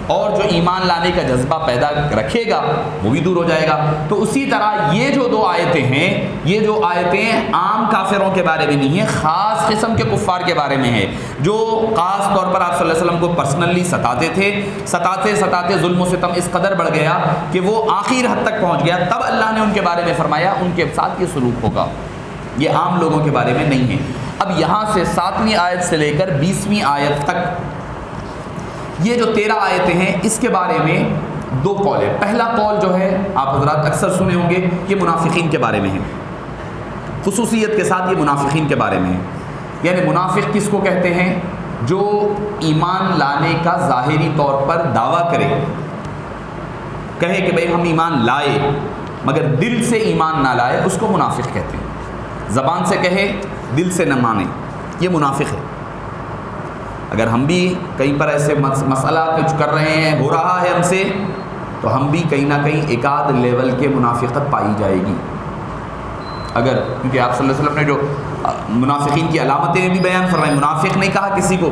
اور جو ایمان لانے کا جذبہ پیدا رکھے گا وہ بھی دور ہو جائے گا. تو اسی طرح یہ جو دو آیتیں ہیں، یہ جو آیتیں عام کافروں کے بارے میں نہیں ہیں، خاص قسم کے کفار کے بارے میں ہے جو خاص طور پر آپ صلی اللہ علیہ وسلم کو پرسنلی ستاتے تھے. ستاتے ظلم و ستم اس قدر بڑھ گیا کہ وہ آخر حد تک پہنچ گیا. تب اللہ نے ان کے بارے میں فرمایا ان کے ساتھ یہ سلوک ہوگا. یہ عام لوگوں کے بارے میں نہیں ہے. اب یہاں سے 7ویں آیت سے لے کر 20ویں آیت تک یہ جو 13 آیتیں ہیں اس کے بارے میں دو قول ہے. پہلا قول جو ہے آپ حضرات اکثر سنے ہوں گے، یہ منافقین کے بارے میں ہے، خصوصیت کے ساتھ یہ منافقین کے بارے میں ہے. یعنی منافق کس کو کہتے ہیں؟ جو ایمان لانے کا ظاہری طور پر دعویٰ کرے، کہے کہ بھئی ہم ایمان لائے مگر دل سے ایمان نہ لائے، اس کو منافق کہتے ہیں. زبان سے کہے دل سے نہ مانے، یہ منافق ہے. اگر ہم بھی کہیں پر ایسے مسئلہ کچھ کر رہے ہیں، ہو رہا ہے ہم سے، تو ہم بھی کہیں نہ کہیں ایک آدھ لیول کے منافقت پائی جائے گی. اگر کیونکہ آپ صلی اللہ علیہ وسلم نے جو منافقین کی علامتیں بھی بیان فرمائیں، منافق نہیں کہا کسی کو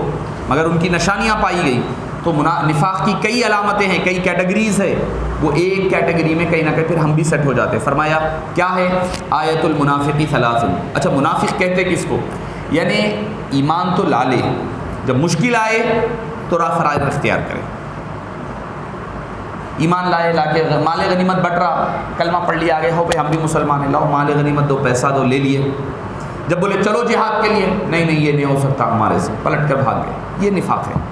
مگر ان کی نشانیاں پائی گئی. تو نفاق کی کئی علامتیں ہیں، کئی کیٹیگریز ہے. وہ ایک کیٹیگری میں کہیں نہ کہیں پھر ہم بھی سیٹ ہو جاتے ہیں. فرمایا کیا ہے؟ آیت المنافقی ثلاث. اچھا منافق کہتے کس کو؟ یعنی ایمان تو لا لے، جب مشکل آئے تو راہ فرائض اختیار کرے. ایمان لائے، لا کے مال غنیمت بٹ رہا، کلمہ پڑھ لیا، آگے ہو پہ ہم بھی مسلمان ہیں، لاؤ مال غنیمت دو، پیسہ دو، لے لیے. جب بولے چلو جہاد کے لیے، نہیں یہ نہیں ہو سکتا ہمارے سے، پلٹ کر بھاگ گئے. یہ نفاق ہے.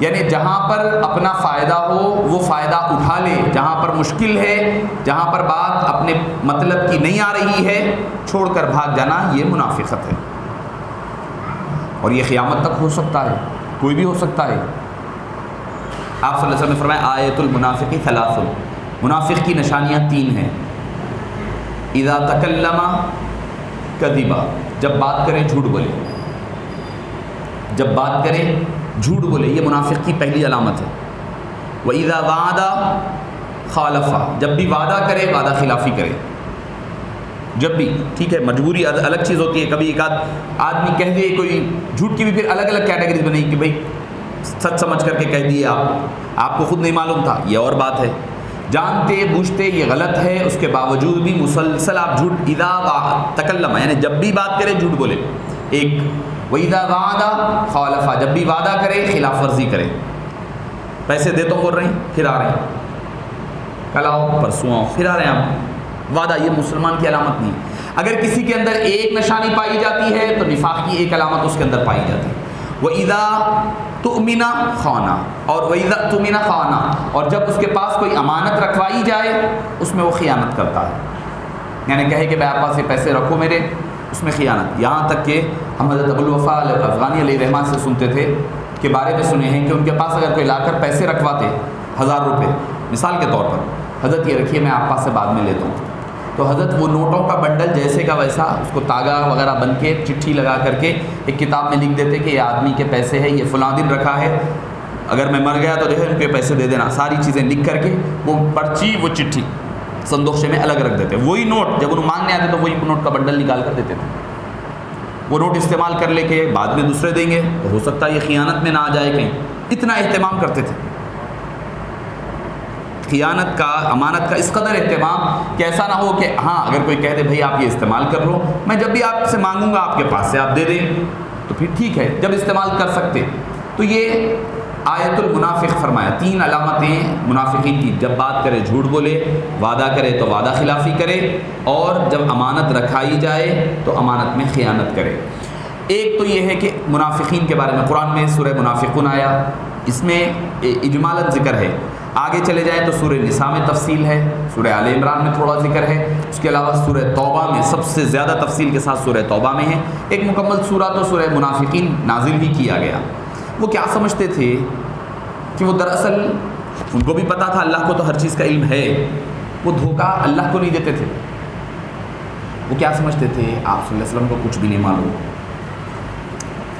یعنی جہاں پر اپنا فائدہ ہو وہ فائدہ اٹھا لے، جہاں پر مشکل ہے، جہاں پر بات اپنے مطلب کی نہیں آ رہی ہے، چھوڑ کر بھاگ جانا، یہ منافقت ہے. اور یہ قیامت تک ہو سکتا ہے، کوئی بھی ہو سکتا ہے. آپ صلی اللہ علیہ وسلم نے فرمایا آیت المنافق ثلاث. منافق کی نشانیاں 3 ہیں. اذا تکلم کذبا، جب بات کرے جھوٹ بولے، جب بات کرے جھوٹ بولے، یہ منافق کی پہلی علامت ہے. وَإِذَا وَعَدَ خَالَفَ، جب بھی وعدہ کرے وعدہ خلافی کرے. جب بھی ٹھیک ہے، مجبوری الگ چیز ہوتی ہے، کبھی ایک آدمی کہہ دے کوئی جھوٹ کی بھی پھر الگ الگ کیٹیگریز بنائی کہ بھائی سچ سمجھ کر کے کہہ دیے آپ کو خود نہیں معلوم تھا، یہ اور بات ہے. جانتے بوجھتے یہ غلط ہے، اس کے باوجود بھی مسلسل آپ جھوٹ. اذا تکلم یعنی جب بھی بات کرے جھوٹ بولے. ایک وَإِذَا وَعَدَ خَالَفَ، جب بھی وعدہ کرے خلاف ورزی کرے. پیسے دیتا ہوں بول رہے ہیں، پھر آ رہے ہیں، کل آؤ پرسوں آؤ، پھر آ رہے ہیں آپ. وعدہ یہ مسلمان کی علامت نہیں. اگر کسی کے اندر ایک نشانی پائی جاتی ہے تو نفاق کی ایک علامت اس کے اندر پائی جاتی ہے. وَإِذَا تُؤْمِنَ خَانَ، اور وَإِذَا تُؤْمِنَ خَانَ، اور جب اس کے پاس کوئی امانت رکھوائی جائے اس میں وہ خیانت کرتا ہے. یعنی کہے کہ میں آپ پاس یہ پیسے رکھو میرے، اس میں خیانت. یہاں تک کہ ہم حضرت ابوالوفا افغانی علیہ رحمٰن سے سنتے تھے کہ بارے میں سنے ہیں کہ ان کے پاس اگر کوئی لا کر پیسے رکھواتے 1000 روپے مثال کے طور پر، حضرت یہ رکھیے میں آپ پاس سے بعد میں لیتا ہوں، تو حضرت وہ نوٹوں کا بنڈل جیسے کا ویسا اس کو تاگا وغیرہ بن کے چٹھی لگا کر کے ایک کتاب میں لکھ دیتے کہ یہ آدمی کے پیسے ہے، یہ فلاں دن رکھا ہے، اگر میں مر گیا تو جو ہے ان کے پیسے دے دینا. ساری چیزیں لکھ کر کے وہ پرچی وہ چٹھی صندوقچے میں الگ رکھ دیتے. وہی نوٹ جب انہوں مانگنے آتے تو وہی نوٹ کا بنڈل نکال کر دیتے تھے. وہ نوٹ استعمال کر لے کے بعد میں دوسرے دیں گے تو ہو سکتا ہے یہ خیانت میں نہ آ جائے کہیں. اتنا اہتمام کرتے تھے، خیانت کا، امانت کا اس قدر اہتمام کہ ایسا نہ ہو کہ ہاں اگر کوئی کہہ دے بھائی آپ یہ استعمال کر لو، میں جب بھی آپ سے مانگوں گا آپ کے پاس سے آپ دے دیں تو پھر ٹھیک ہے، جب استعمال کر سکتے. تو یہ آیت المنافق فرمایا 3 علامتیں منافقین کی. جب بات کرے جھوٹ بولے، وعدہ کرے تو وعدہ خلافی کرے، اور جب امانت رکھائی جائے تو امانت میں خیانت کرے. ایک تو یہ ہے کہ منافقین کے بارے میں قرآن میں سورہ منافقون آیا، اس میں اجمالاً ذکر ہے. آگے چلے جائیں تو سورہ نساء میں تفصیل ہے، سورہ آل عمران میں تھوڑا ذکر ہے، اس کے علاوہ سورہ توبہ میں سب سے زیادہ تفصیل کے ساتھ سورہ توبہ میں ہے. ایک مکمل سورہ تو سورہ منافقین نازل ہی کیا گیا. وہ کیا سمجھتے تھے کہ وہ دراصل ان کو بھی پتا تھا اللہ کو تو ہر چیز کا علم ہے، وہ دھوکہ اللہ کو نہیں دیتے تھے. وہ کیا سمجھتے تھے؟ آپ صلی اللہ علیہ وسلم کو کچھ بھی نہیں معلوم،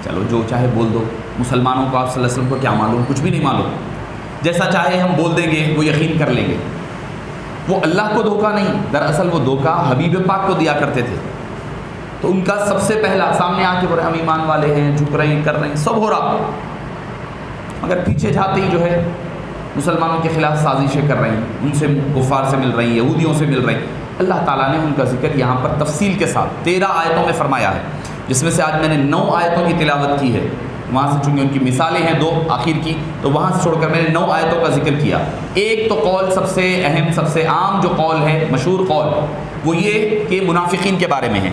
چلو جو چاہے بول دو، مسلمانوں کو آپ صلی اللہ علیہ وسلم کو کیا معلوم؟ کچھ بھی نہیں معلوم، جیسا چاہے ہم بول دیں گے وہ یقین کر لیں گے۔ وہ اللہ کو دھوکہ نہیں، دراصل وہ دھوکہ حبیب پاک کو دیا کرتے تھے۔ تو ان کا سب سے پہلا سامنے آ کے بولے ہم ایمان والے ہیں، جھک رہے ہیں، کر رہے ہیں، سب ہو رہا، مگر پیچھے جاتے ہی جو ہے مسلمانوں کے خلاف سازشیں کر رہی ہیں، ان سے کفار سے مل رہی ہیں، یہودیوں سے مل رہی ہیں۔ اللہ تعالیٰ نے ان کا ذکر یہاں پر تفصیل کے ساتھ 13 آیتوں میں فرمایا ہے، جس میں سے آج میں نے 9 آیتوں کی تلاوت کی ہے، وہاں سے چونکہ ان کی مثالیں ہیں 2 آخر کی، تو وہاں سے چھوڑ کر میں نے 9 آیتوں کا ذکر کیا۔ ایک تو قول سب سے اہم، سب سے عام جو قول ہے، مشہور قول، وہ یہ کہ منافقین کے بارے میں ہے۔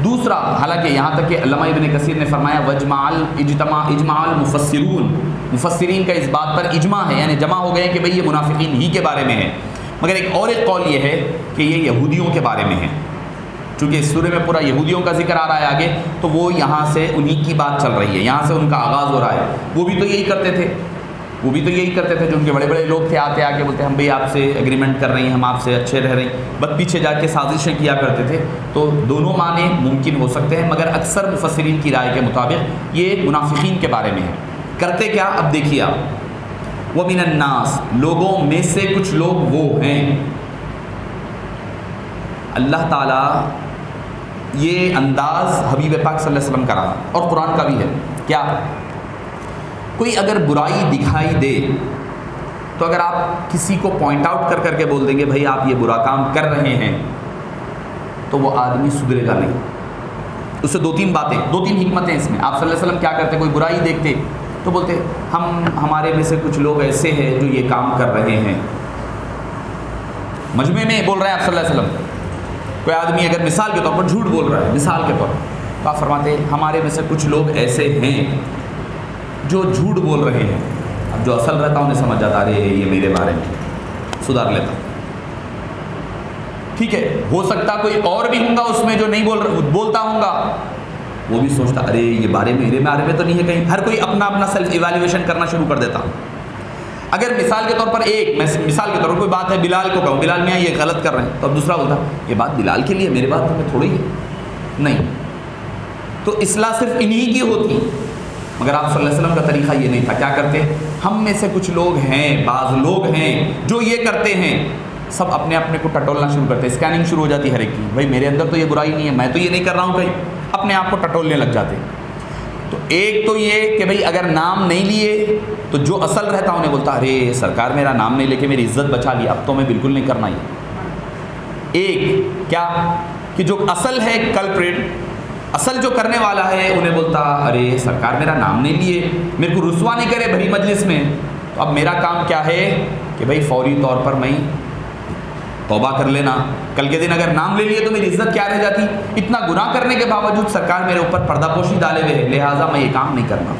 دوسرا، حالانکہ یہاں تک کہ علامہ ابن کثیر نے فرمایا اجماع المفسرون، مفسرین کا اس بات پر اجماع ہے، یعنی جمع ہو گئے کہ بھئی یہ منافقین ہی کے بارے میں ہے، مگر ایک قول یہ ہے کہ یہ یہودیوں کے بارے میں ہے، چونکہ اس سورے میں پورا یہودیوں کا ذکر آ رہا ہے آگے، تو وہ یہاں سے انہی کی بات چل رہی ہے، یہاں سے ان کا آغاز ہو رہا ہے۔ وہ بھی تو یہی کرتے تھے، جو ان کے بڑے بڑے لوگ تھے، آتے آ کے بولتے ہم بھئی آپ سے ایگریمنٹ کر رہے ہیں، ہم آپ سے اچھے رہ رہے ہیں، بس پیچھے جا کے سازشیں کیا کرتے تھے۔ تو دونوں معنی ممکن ہو سکتے ہیں، مگر اکثر مفسرین کی رائے کے مطابق یہ منافقین کے بارے میں ہے۔ کرتے کیا؟ اب دیکھیے آپ، وَمِنَ النَّاسِ، لوگوں میں سے کچھ لوگ وہ ہیں۔ اللہ تعالیٰ یہ انداز حبیب پاک صلی اللہ علیہ وسلم کا رہا اور قرآن کا بھی ہے، کیا کوئی اگر برائی دکھائی دے تو اگر آپ کسی کو پوائنٹ آؤٹ کر کے بول دیں گے بھائی آپ یہ برا کام کر رہے ہیں، تو وہ آدمی سدھرے گا نہیں۔ اس سے 2-3 باتیں، 2-3 حکمتیں اس میں۔ آپ صلی اللہ علیہ وسلم کیا کرتے؟ کوئی برائی دیکھتے تو بولتے ہمارے میں سے کچھ لوگ ایسے ہیں جو یہ کام کر رہے ہیں، مجمع میں بول رہے ہیں آپ صلی اللہ علیہ وسلم۔ کوئی آدمی اگر مثال کے طور پر جھوٹ بول رہا ہے، مثال کے طور پر، تو آپ فرماتے ہیں ہمارے میں سے کچھ لوگ ایسے ہیں جو جھوٹ بول رہے ہیں۔ اب جو اصل رہتا انہیں سمجھ جاتا ارے یہ میرے بارے میں، سدھار لیتا۔ ٹھیک ہے، ہو سکتا کوئی اور بھی ہوں گا اس میں جو نہیں بولتا ہوں گا، وہ بھی سوچتا ارے یہ میرے بارے میں تو نہیں ہے کہیں۔ ہر کوئی اپنا سیلف ایویلیویشن کرنا شروع کر دیتا۔ اگر مثال کے طور پر مثال کے طور پر کوئی بات ہے، بلال کو کہوں بلال میاں یہ غلط کر رہے ہیں، تو اب دوسرا بولتا یہ بات بلال کے لیے، میرے بات میں تھوڑی ہے، نہیں۔ تو اصلاح صرف انہی کی ہوتی، مگر آپ صلی اللہ علیہ وسلم کا طریقہ یہ نہیں تھا۔ کیا کرتے؟ ہم میں سے کچھ لوگ ہیں، بعض لوگ ہیں جو یہ کرتے ہیں، سب اپنے کو ٹٹولنا شروع کرتے، اسکیننگ شروع ہو جاتی ہر ایک کی، بھائی میرے اندر تو یہ برائی نہیں ہے، میں تو یہ نہیں کر رہا ہوں، کہیں اپنے آپ کو ٹٹولنے لگ جاتے۔ تو ایک تو یہ کہ بھئی اگر نام نہیں لیے تو جو اصل رہتا انہیں بولتا ارے سرکار میرا نام نہیں لے کے میری عزت بچا لی، اب تو میں بالکل نہیں کرنا یہ۔ ایک کیا کہ جو اصل ہے کلپریٹ، اصل جو کرنے والا ہے، انہیں بولتا ارے سرکار میرا نام نہیں لیے، میرے کو رسوا نہیں کرے بھری مجلس میں، تو اب میرا کام کیا ہے کہ بھئی فوری طور پر میں توبہ کر لینا، کل کے دن اگر نام لے لیے تو میری عزت کیا رہ جاتی۔ اتنا گناہ کرنے کے باوجود سرکار میرے اوپر پردہ پوشی ڈالے ہوئے ہے، لہٰذا میں یہ کام نہیں کرنا،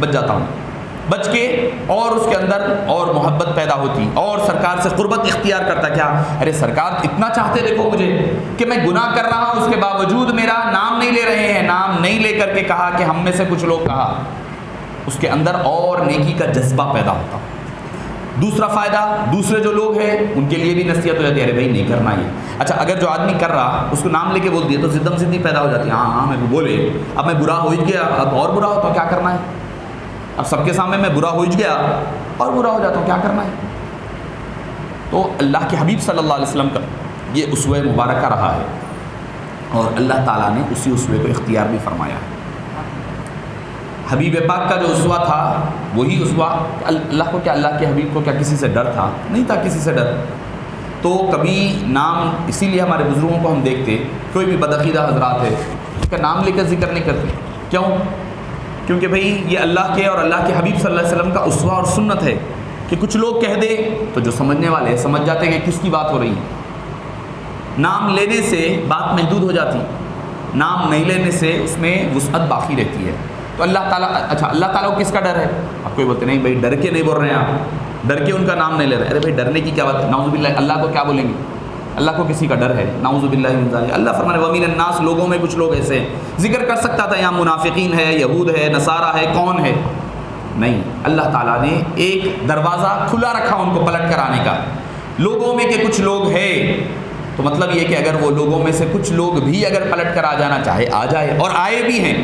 بچ جاتا ہوں، بچ کے اور اس کے اندر اور محبت پیدا ہوتی اور سرکار سے قربت اختیار کرتا۔ کیا ارے سرکار اتنا چاہتے دیکھو مجھے کہ میں گناہ کر رہا ہوں، اس کے باوجود میرا نام نہیں لے رہے ہیں، نام نہیں لے کر کے کہا کہ ہم میں سے کچھ لوگ، کہا اس کے اندر اور نیکی کا جذبہ پیدا ہوتا۔ دوسرا فائدہ، دوسرے جو لوگ ہیں ان کے لیے بھی نصیحت ہو جاتی ہے، ارے بھائی نہیں کرنا یہ۔ اچھا اگر جو آدمی کر رہا اس کو نام لے کے بول دیا تو زدم زدی پیدا ہو جاتی ہے، ہاں میں بولے اب میں برا ہو گیا، اب اور برا ہو تو کیا کرنا ہے، اب سب کے سامنے میں برا ہو گیا اور برا ہو جاتا ہوں، کیا کرنا ہے۔ تو اللہ کے حبیب صلی اللہ علیہ وسلم کا یہ اسوہ مبارکہ رہا ہے، اور اللہ تعالیٰ نے اسی اسوے کو اختیار بھی فرمایا ہے۔ حبیب پاک کا جو اسوہ تھا وہی اسوہ، اللہ کو کیا، اللہ کے حبیب کو کیا کسی سے ڈر تھا؟ نہیں تھا کسی سے ڈر۔ تو کبھی نام، اسی لیے ہمارے بزرگوں کو ہم دیکھتے، کوئی بھی بدعقیدہ حضرات ہے اس کا نام لے کر ذکر نہیں کرتے، کیوں؟ کیونکہ بھئی یہ اللہ کے اور اللہ کے حبیب صلی اللہ علیہ وسلم کا اسوہ اور سنت ہے کہ کچھ لوگ کہہ دے تو جو سمجھنے والے ہیں سمجھ جاتے ہیں کہ کس کی بات ہو رہی ہے۔ نام لینے سے بات محدود ہو جاتی، نام نہیں لینے سے اس میں وسعت باقی رہتی ہے۔ تو اللہ تعالیٰ، اچھا اللہ تعالیٰ کو کس کا ڈر ہے؟ آپ کوئی بولتے نہیں بھائی ڈر کے نہیں بول رہے ہیں، آپ ڈر کے ان کا نام نہیں لے رہے، ارے بھائی ڈرنے کی کیا بات ہے، نعوذ باللہ، اللہ کو کیا بولیں گے، اللہ کو کسی کا ڈر ہے، نعوذ باللہ من ذالک۔ اللہ فرمانے وَمِنَ النَّاسِ، لوگوں میں کچھ لوگ ایسے ہیں، ذکر کر سکتا تھا یہاں منافقین ہے، یہود ہے، نصارہ ہے، کون ہے، نہیں، اللہ تعالیٰ نے ایک دروازہ کھلا رکھا ان کو پلٹ کر آنے کا۔ لوگوں میں کہ کچھ لوگ ہیں تو مطلب یہ کہ اگر وہ لوگوں میں سے کچھ لوگ بھی اگر پلٹ کر آ جانا چاہے آ جائے، اور آئے بھی ہیں۔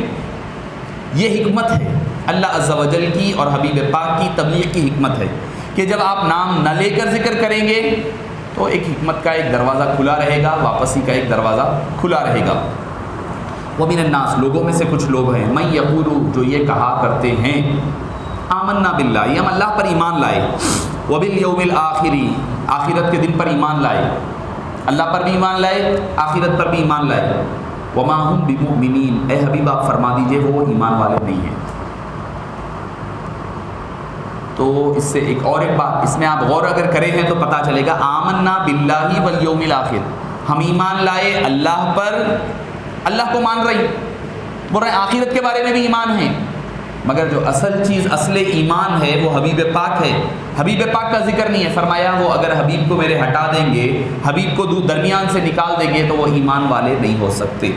یہ حکمت ہے اللہ عز و جل کی اور حبیب پاک کی تبلیغ کی حکمت ہے کہ جب آپ نام نہ لے کر ذکر کریں گے تو ایک حکمت کا ایک دروازہ کھلا رہے گا، واپسی کا ایک دروازہ کھلا رہے گا۔ وَمِنَ النَّاسِ، لوگوں میں سے کچھ لوگ ہیں، مَن یقولُ، جو یہ کہا کرتے ہیں، آمنا باللہ، یہ ہم اللہ پر ایمان لائے، وَبِالْيَوْمِ الْآخِرِ، آخرت کے دن پر ایمان لائے، اللہ پر بھی ایمان لائے، آخرت پر بھی ایمان لائے، وَمَا هُمْ بِمُؤْمِنِينَ، اے حبیب آپ فرما دیجئے وہ ایمان والے نہیں ہیں۔ تو اس سے ایک بات، اس میں آپ غور اگر کریں ہیں تو پتہ چلے گا، آمنا باللہ والیوم الآخر، ہم ایمان لائے اللہ پر، اللہ کو مان رہی، بول رہے ہیں آخرت کے بارے میں بھی ایمان ہے، مگر جو اصل چیز، اصل ایمان ہے وہ حبیب پاک ہے، حبیب پاک کا ذکر نہیں ہے۔ فرمایا وہ اگر حبیب کو میرے ہٹا دیں گے، حبیب کو درمیان سے نکال دیں گے تو وہ ایمان والے نہیں ہو سکتے۔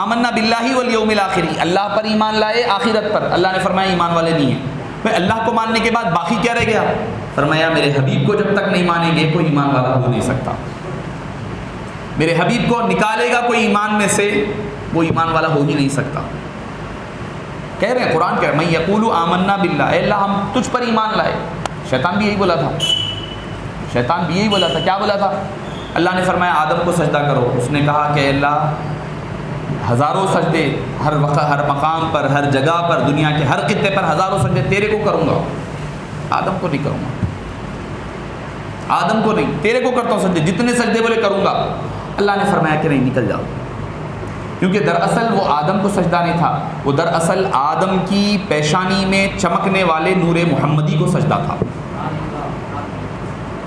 آمنا باللہ والیوم الآخر، اللہ پر ایمان لائے، آخرت پر، اللہ نے فرمایا ایمان والے نہیں ہیں۔ میں اللہ کو ماننے کے بعد باقی کیا رہ گیا؟ فرمایا میرے حبیب کو جب تک نہیں مانیں گے کوئی ایمان والا ہو نہیں سکتا، میرے حبیب کو نکالے گا کوئی ایمان میں سے، وہ ایمان والا ہو ہی نہیں سکتا۔ کہہ رہے ہیں قرآن کہہ رہے ہیں، میں یقول آمنا باللہ، اے اللہ ہم تجھ پر ایمان لائے۔ شیطان بھی یہی بولا تھا، شیطان بھی یہی بولا تھا، کیا بولا تھا؟ اللہ نے فرمایا آدم کو سجدہ کرو، اس نے کہا کہ اللہ ہزاروں سجدے، ہر وقت، ہر مقام پر، ہر جگہ پر، دنیا کے ہر خطے پر ہزاروں سجدے تیرے کو کروں گا، آدم کو نہیں کروں گا، آدم کو نہیں، تیرے کو کرتا ہوں سجدے، جتنے سجدے بولے کروں گا۔ اللہ نے فرمایا کہ نہیں، نکل جاؤ، کیونکہ دراصل وہ آدم کو سجدہ نہیں تھا، وہ دراصل آدم کی پیشانی میں چمکنے والے نور محمدی کو سجدہ تھا۔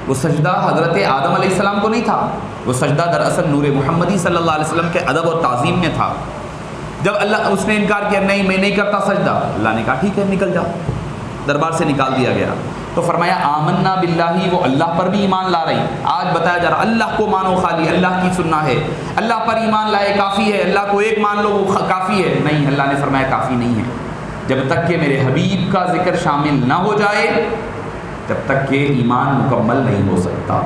وہ سجدہ حضرت آدم علیہ السلام کو نہیں تھا، وہ سجدہ دراصل نور محمدی صلی اللہ علیہ وسلم کے ادب اور تعظیم میں تھا۔ جب اللہ اس نے انکار کیا، نہیں میں نہیں کرتا سجدہ، اللہ نے کہا ٹھیک ہے نکل جاؤ، دربار سے نکال دیا گیا۔ تو فرمایا آمنا باللہ، وہ اللہ پر بھی ایمان لا رہی۔ آج بتایا جا رہا اللہ کو مانو، خالی اللہ کی سننا ہے، اللہ پر ایمان لائے کافی ہے، اللہ کو ایک مان لو وہ کافی ہے، نہیں، اللہ نے فرمایا کافی نہیں ہے، جب تک کہ میرے حبیب کا ذکر شامل نہ ہو جائے جب تک کہ ایمان مکمل نہیں ہو سکتا۔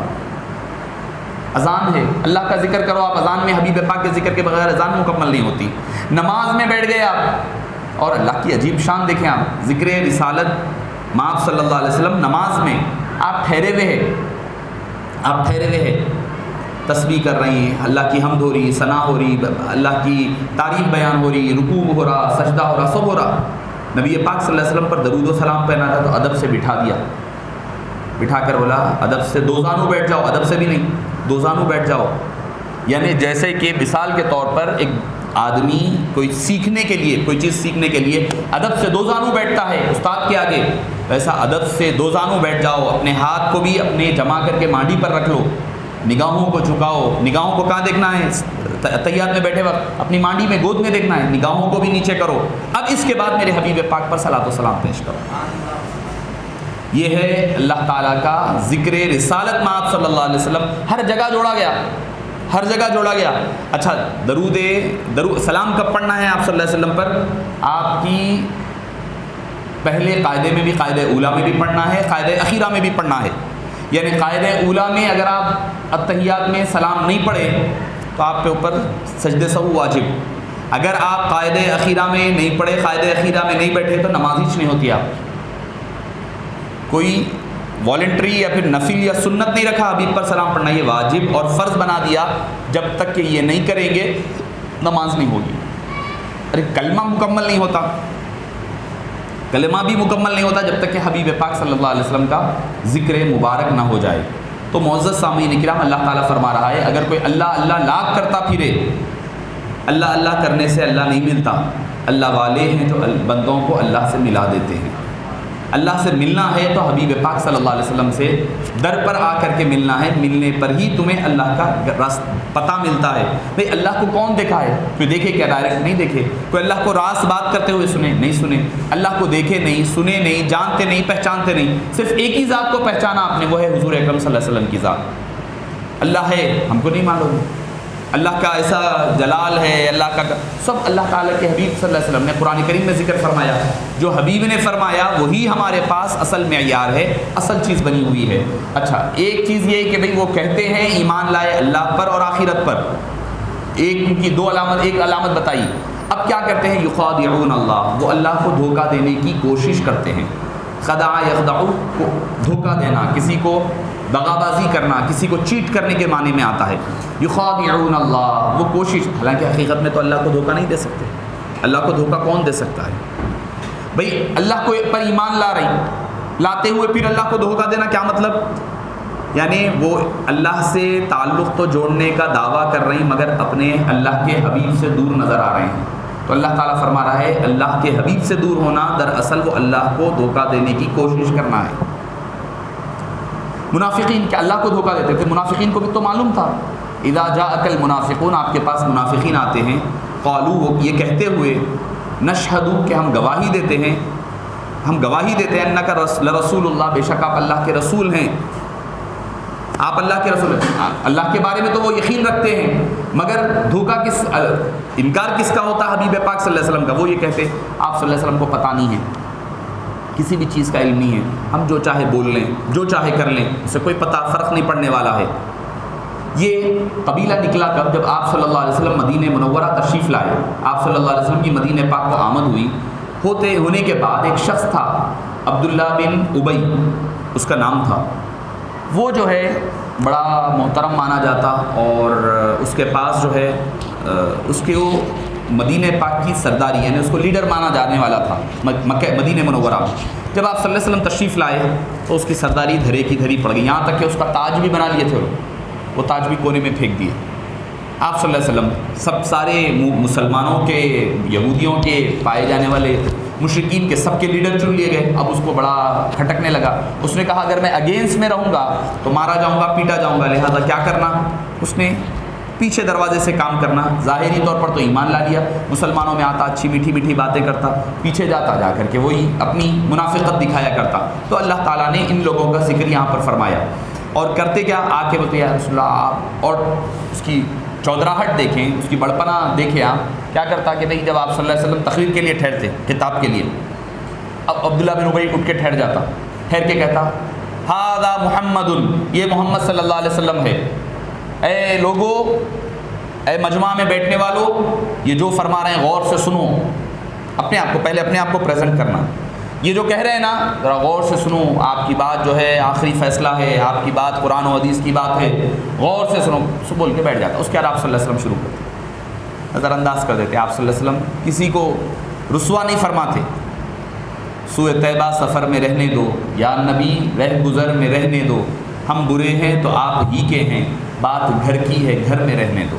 اذان ہے، اللہ کا ذکر کرو آپ، اذان میں حبیب پاک کے ذکر کے بغیر اذان مکمل نہیں ہوتی۔ نماز میں بیٹھ گئے آپ، اور اللہ کی عجیب شان دیکھیں آپ، ذکر رسالت ماں صلی اللہ علیہ وسلم، نماز میں آپ ٹھہرے ہوئے ہیں، آپ ٹھہرے ہوئے ہیں، تسبیح کر رہی ہیں، اللہ کی حمد ہو رہی، ثنا ہو رہی، اللہ کی تعریف بیان ہو رہی، رکوع ہو رہا، سجدہ ہو رہا، سب ہو رہا۔ نبی پاک صلی اللہ علیہ وسلم پر درود و سلام پہنا تھا تو ادب سے بٹھا دیا، بٹھا کر بولا ادب سے دو زانو بیٹھ جاؤ، ادب سے بھی نہیں، دو زانو بیٹھ جاؤ، یعنی جیسے کہ مثال کے طور پر ایک آدمی کوئی سیکھنے کے لیے، کوئی چیز سیکھنے کے لیے ادب سے دو زانو بیٹھتا ہے استاد کے آگے، ویسا ادب سے دو زانو بیٹھ جاؤ، اپنے ہاتھ کو بھی اپنے جمع کر کے مانڈی پر رکھ لو، نگاہوں کو جھکاؤ، نگاہوں کو کہاں دیکھنا ہے؟ تحیات میں بیٹھے وقت اپنی مانڈی میں، گود میں دیکھنا ہے، نگاہوں کو بھی نیچے کرو۔ اب اس کے بعد میرے حبیب پاک پر صلاۃ و سلام پیش کرو۔ یہ ہے اللہ تعالیٰ کا ذکر رسالت میں آپ صلی اللہ علیہ وسلم، ہر جگہ جوڑا گیا، ہر جگہ جوڑا گیا۔ اچھا درود سلام کب پڑھنا ہے آپ صلی اللہ علیہ وسلم پر؟ آپ کی پہلے قاعدے میں بھی، قاعدہ اولا میں بھی پڑھنا ہے، قاعدہ اخیرہ میں بھی پڑھنا ہے، یعنی قاعدہ اولا میں اگر آپ التحیات میں سلام نہیں پڑھے تو آپ کے اوپر سجدہ سہو واجب، اگر آپ قاعدہ اخیرہ میں نہیں پڑھے، قاعدہ اخیرہ میں نہیں بیٹھے تو نماز ہی نہیں ہوتی آپ کی، کوئی والنٹری یا پھر نفل یا سنت نہیں رکھا حبیب پر سلام پڑھنا، یہ واجب اور فرض بنا دیا، جب تک کہ یہ نہیں کریں گے نماز نہیں ہوگی۔ ارے کلمہ مکمل نہیں ہوتا، کلمہ بھی مکمل نہیں ہوتا جب تک کہ حبیب پاک صلی اللہ علیہ وسلم کا ذکر مبارک نہ ہو جائے۔ تو معزز سامعین کرام، اللہ تعالیٰ فرما رہا ہے اگر کوئی اللہ اللہ لاکھ کرتا پھرے، اللہ اللہ کرنے سے اللہ نہیں ملتا، اللہ والے ہیں جو بندوں کو اللہ سے ملا دیتے ہیں۔ اللہ سے ملنا ہے تو حبیب پاک صلی اللہ علیہ وسلم سے در پر آ کر کے ملنا ہے، ملنے پر ہی تمہیں اللہ کا پتہ ملتا ہے۔ بھئی اللہ کو کون دیکھا ہے؟ کوئی دیکھے کیا؟ ڈائریکٹ نہیں دیکھے۔ کوئی اللہ کو راست بات کرتے ہوئے سنے؟ نہیں سنے۔ اللہ کو دیکھے نہیں، سنے نہیں، جانتے نہیں، پہچانتے نہیں، صرف ایک ہی ذات کو پہچانا آپ نے، وہ ہے حضور اکرم صلی اللہ علیہ وسلم کی ذات۔ اللہ ہے ہم کو نہیں معلوم، اللہ کا ایسا جلال ہے، اللہ کا سب اللہ تعالیٰ کے حبیب صلی اللہ علیہ وسلم نے قرآن کریم میں ذکر فرمایا. جو حبیب نے فرمایا وہی ہمارے پاس اصل معیار ہے، اصل چیز بنی ہوئی ہے. اچھا ایک چیز یہ کہ بھئی وہ کہتے ہیں ایمان لائے اللہ پر اور آخرت پر، ایک ان کی ایک علامت بتائی. اب کیا کرتے ہیں؟ یخادعون اللہ، وہ اللہ کو دھوکہ دینے کی کوشش کرتے ہیں. خدع یخدع کو دھوکہ دینا، کسی کو دغابازی کرنا، کسی کو چیٹ کرنے کے معنی میں آتا ہے. یخادعون اللہ، وہ کوشش، حالانکہ حقیقت میں تو اللہ کو دھوکہ نہیں دے سکتے. اللہ کو دھوکہ کون دے سکتا ہے؟ بھئی اللہ کو پر ایمان لاتے ہوئے پھر اللہ کو دھوکہ دینا کیا مطلب؟ یعنی وہ اللہ سے تعلق تو جوڑنے کا دعویٰ کر رہی ہیں مگر اپنے اللہ کے حبیب سے دور نظر آ رہے ہیں. تو اللہ تعالیٰ فرما رہا ہے اللہ کے حبیب سے دور ہونا دراصل وہ اللہ کو دھوکہ دینے کی کوشش کرنا ہے. منافقین کہ اللہ کو دھوکہ دیتے تھے، منافقین کو بھی تو معلوم تھا. اذا جاءک المنافقون، آپ کے پاس منافقین آتے ہیں، قالوا یہ کہتے ہوئے، نشہد کہ ہم گواہی دیتے ہیں انک لرسول اللہ، بے شک آپ اللہ کے رسول ہیں. آپ اللہ کے رسول ہیں، اللہ کے بارے میں تو وہ یقین رکھتے ہیں مگر دھوکہ انکار کس کا ہوتا ہے؟ حبیب پاک صلی اللہ علیہ وسلم کا. وہ یہ کہتے آپ صلی اللہ علیہ وسلم کو پتہ نہیں ہے، کسی بھی چیز کا علم نہیں ہے، ہم جو چاہے بول لیں، جو چاہے کر لیں، اس سے کوئی پتہ فرق نہیں پڑنے والا ہے. یہ قبیلہ نکلا کب؟ جب آپ صلی اللہ علیہ وسلم مدینہ منورہ تشریف لائے. آپ صلی اللہ علیہ وسلم کی مدینہ پاک کو آمد ہونے کے بعد ایک شخص تھا عبداللہ بن ابی اس کا نام تھا. وہ جو ہے بڑا محترم مانا جاتا اور اس کے پاس جو ہے اس کے وہ مدینہ پاک کی سرداری، یعنی اس کو لیڈر مانا جانے والا تھا مدینہ منورہ. جب آپ صلی اللہ علیہ وسلم تشریف لائے تو اس کی سرداری دھرے کی دھری پڑ گئی، یہاں تک کہ اس کا تاج بھی بنا لیے تھے، وہ تاج بھی کونے میں پھینک دیے. آپ صلی اللہ علیہ وسلم سارے مسلمانوں کے، یہودیوں کے پائے جانے والے مشرکین کے سب کے لیڈر چن لیے گئے. اب اس کو بڑا کھٹکنے لگا. اس نے کہا اگر میں اگینسٹ میں رہوں گا تو مارا جاؤں گا، پیٹا جاؤں گا، لہذا کیا کرنا؟ اس نے پیچھے دروازے سے کام کرنا. ظاہری طور پر تو ایمان لا لیا، مسلمانوں میں آتا، اچھی میٹھی باتیں کرتا، پیچھے جا کر کے وہی اپنی منافقت دکھایا کرتا. تو اللہ تعالیٰ نے ان لوگوں کا ذکر یہاں پر فرمایا. اور کرتے کیا؟ آ کے بولتے یا رسول اللہ آپ، اور اس کی چودراہٹ دیکھیں، اس کی بڑپنا دیکھیں. آپ کیا کرتا کہ بھئی جب آپ صلی اللہ علیہ وسلم تقریر کے لیے ٹھہرتے، کتاب کے لیے، اب عبداللہ بن ابی اٹھ کے ٹھہر جاتا، ٹھہر کے کہتا ھذا محمد، یہ محمد صلی اللہ علیہ وسلم ہے. اے لوگو، اے مجمع میں بیٹھنے والو، یہ جو فرما رہے ہیں غور سے سنو. اپنے آپ کو پریزنٹ کرنا. یہ جو کہہ رہے ہیں نا ذرا غور سے سنو، آپ کی بات جو ہے آخری فیصلہ ہے، آپ کی بات قرآن و حدیث کی بات ہے، غور سے سنو. سب بول کے بیٹھ جاتا. اس کے بعد آپ صلی اللہ علیہ وسلم شروع کرتے، نظر انداز کر دیتے. آپ صلی اللہ علیہ وسلم کسی کو رسوا نہیں فرماتے. سوئے طیبہ سفر میں رہنے دو، یا نبی رہ گزر میں رہنے دو، ہم برے ہیں تو آپ ہی کے ہیں، بات گھر کی ہے گھر میں رہنے دو.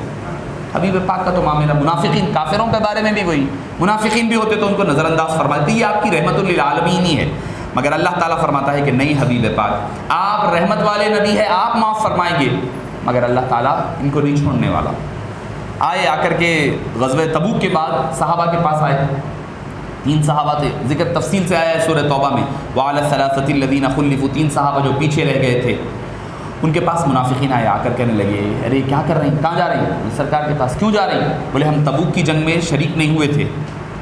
حبیب پاک کا تو معاملہ. منافقین، کافروں کے بارے میں بھی وہی، منافقین بھی ہوتے تو ان کو نظر انداز فرماتے. یہ آپ کی رحمت للعالمین ہی ہے. مگر اللہ تعالیٰ فرماتا ہے کہ نہیں حبیب پاک، آپ رحمت والے نبی ہیں، آپ معاف فرمائیں گے، مگر اللہ تعالیٰ ان کو نہیں چھوڑنے والا. آ کر کے غزوہ تبوک کے بعد صحابہ کے پاس آئے. 3 صحابہ تھے، ذکر تفصیل سے آیا ہے سورہ توبہ میں. وعلی الثلاثۃ الذین خلفوا، 3 صحابہ جو پیچھے رہ گئے تھے. ان کے پاس منافقین آئے، آ کر کہنے لگے ارے کیا کر رہے ہیں، کہاں جا رہے ہیں؟ سرکار کے پاس. کیوں جا رہے ہیں؟ بولے ہم تبوک کی جنگ میں شریک نہیں ہوئے تھے،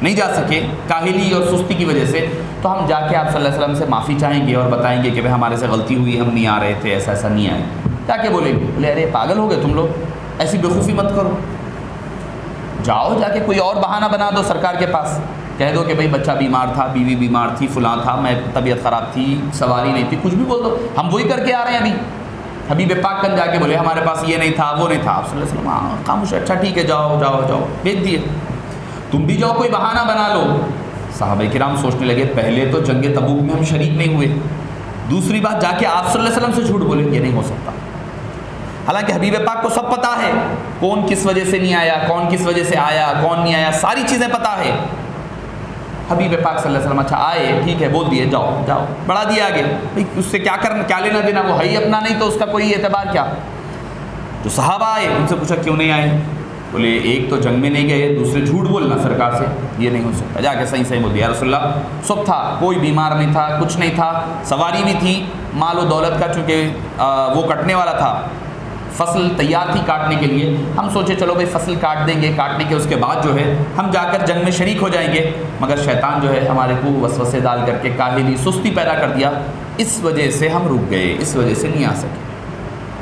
نہیں جا سکے کاہلی اور سستی کی وجہ سے، تو ہم جا کے آپ صلی اللہ علیہ وسلم سے معافی چاہیں گے اور بتائیں گے کہ بھائی ہمارے سے غلطی ہوئی، ہم نہیں آ رہے تھے، ایسا نہیں آئے. کیا کہ بولے گے؟ بولے ارے پاگل ہو گئے تم لوگ، ایسی بےخوفی مت کرو، جاؤ جا کے کوئی اور بہانہ بنا دو سرکار کے پاس، کہہ دو کہ بھائی بچہ بیمار تھا، بیوی بیمار تھی، فلاں تھا، میں طبیعت خراب تھی، سواری نہیں تھی، کچھ بھی بول دو، ہم وہی کر کے آ رہے ہیں. ابھی حبیب پاک کن جا کے بولے ہمارے پاس یہ نہیں تھا، وہ نہیں تھا. آپ صلی اللہ علیہ وسلم ہاں خاموش، اچھا ٹھیک ہے، جاؤ بھیج دیے. تم بھی جاؤ، کوئی بہانہ بنا لو. صحابہ کرام سوچنے لگے پہلے تو جنگ تبوک میں ہم شریک نہیں ہوئے، دوسری بات جا کے آپ صلی اللہ علیہ وسلم سے جھوٹ بولے، یہ نہیں ہو سکتا. حالانکہ حبیب پاک کو سب پتہ ہے، کون کس وجہ سے نہیں آیا، کون کس وجہ سے آیا، کون نہیں آیا، ساری چیزیں پتہ ہے. حبیب پاک صلی اللہ علیہ وسلم اچھا آئے، ٹھیک ہے، بول دیے جاؤ، بڑھا دیا آگے. بھائی اس سے کیا لینا دینا، وہ ہے ہی اپنا نہیں تو اس کا کوئی اعتبار کیا. جو صحابہ آئے ان سے پوچھا کیوں نہیں آئے؟ بولے ایک تو جنگ میں نہیں گئے، دوسرے جھوٹ بولنا سرکار سے، یہ نہیں ہو سکتا. جا کے صحیح بول دیا یا رسول اللہ سب تھا، کوئی بیمار نہیں تھا، کچھ نہیں تھا، سواری بھی تھی، مال و دولت کا چونکہ وہ کٹنے والا تھا، فصل تیار تھی کاٹنے کے لیے، ہم سوچے چلو بھائی فصل کاٹ دیں گے، کاٹنے کے اس کے بعد جو ہے ہم جا کر جنگ میں شریک ہو جائیں گے، مگر شیطان جو ہے ہمارے کو وسوسے ڈال کر کے کاہلی سستی پیدا کر دیا، اس وجہ سے ہم رک گئے، اس وجہ سے نہیں آ سکے۔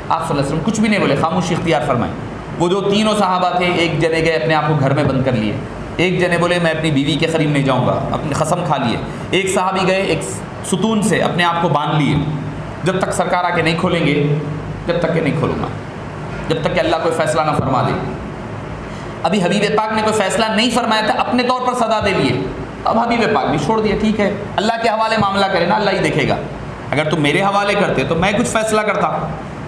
آپ صلی اللہ علیہ وسلم کچھ بھی نہیں بولے، خاموشی اختیار فرمائیں۔ وہ جو تینوں صحابہ تھے، ایک جنے گئے اپنے آپ کو گھر میں بند کر لیے، ایک جنے بولے میں اپنی بیوی کے قریب نہیں جاؤں گا، اپنی قسم کھا لیے، ایک صحابی گئے ایک ستون سے اپنے آپ کو باندھ لیے، جب تک سرکار آ کے نہیں کھولیں گے، جب تک کہ نہیں کھولوں گا، جب تک کہ اللہ کوئی فیصلہ نہ فرما دے۔ ابھی حبیب پاک نے کوئی فیصلہ نہیں فرمایا تھا، اپنے طور پر صدا دے لیے، اب حبیب پاک بھی چھوڑ دیا، ٹھیک ہے اللہ کے حوالے معاملہ کرے نا، اللہ ہی دیکھے گا، اگر تم میرے حوالے کرتے تو میں کچھ فیصلہ کرتا،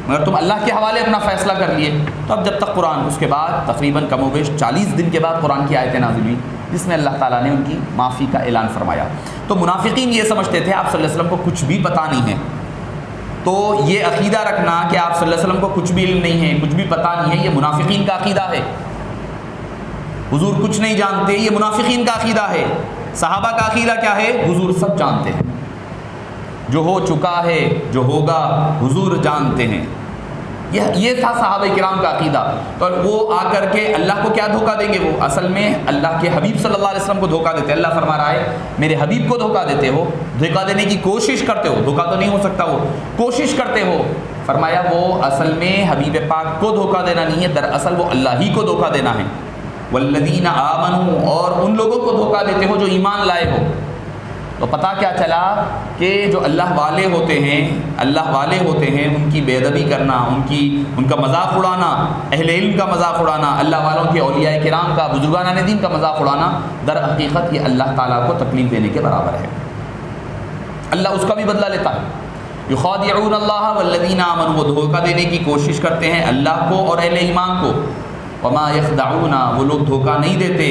مگر تم اللہ کے حوالے اپنا فیصلہ کر لیے۔ تو اب جب تک قرآن، اس کے بعد تقریباً کم و بیش 40 دن کے بعد قرآن کی آیتیں نازل ہوئی جس میں اللہ تعالیٰ نے ان کی معافی کا اعلان فرمایا۔ تو منافقین یہ سمجھتے تھے آپ صلی اللہ علیہ وسلم کو کچھ بھی پتہ نہیں ہے، تو یہ عقیدہ رکھنا کہ آپ صلی اللہ علیہ وسلم کو کچھ بھی علم نہیں ہے، کچھ بھی پتہ نہیں ہے، یہ منافقین کا عقیدہ ہے۔ حضور کچھ نہیں جانتے، یہ منافقین کا عقیدہ ہے۔ صحابہ کا عقیدہ کیا ہے؟ حضور سب جانتے ہیں، جو ہو چکا ہے، جو ہوگا حضور جانتے ہیں، یہ تھا صحابہ کرام کا عقیدہ۔ اور وہ آ کر کے اللہ کو کیا دھوکہ دیں گے؟ وہ اصل میں اللہ کے حبیب صلی اللہ علیہ وسلم کو دھوکہ دیتے۔ اللہ فرما رہا ہے میرے حبیب کو دھوکہ دیتے ہو، دھوکہ دینے کی کوشش کرتے ہو، دھوکہ تو نہیں ہو سکتا، وہ کوشش کرتے ہو۔ فرمایا وہ اصل میں حبیب پاک کو دھوکہ دینا نہیں ہے، دراصل وہ اللہ ہی کو دھوکہ دینا ہے۔ والذین آمنوا، اور ان لوگوں کو دھوکہ دیتے ہو جو ایمان لائے ہو۔ تو پتہ کیا چلا کہ جو اللہ والے ہوتے ہیں، اللہ والے ہوتے ہیں، ان کی بے ادبی کرنا، ان کا مذاق اڑانا، اہل علم کا مذاق اڑانا، اللہ والوں کے اولیاء کرام کا، بزرگان دین کا مذاق اڑانا، در حقیقت یہ اللہ تعالیٰ کو تکلیف دینے کے برابر ہے۔ اللہ اس کا بھی بدلہ لیتا ہے۔ یخادعون اللہ والذین آمنوا، وہ دھوکہ دینے کی کوشش کرتے ہیں اللہ کو اور اہل ایمان کو۔ وما یخدعون، وہ لوگ دھوکہ نہیں دیتے،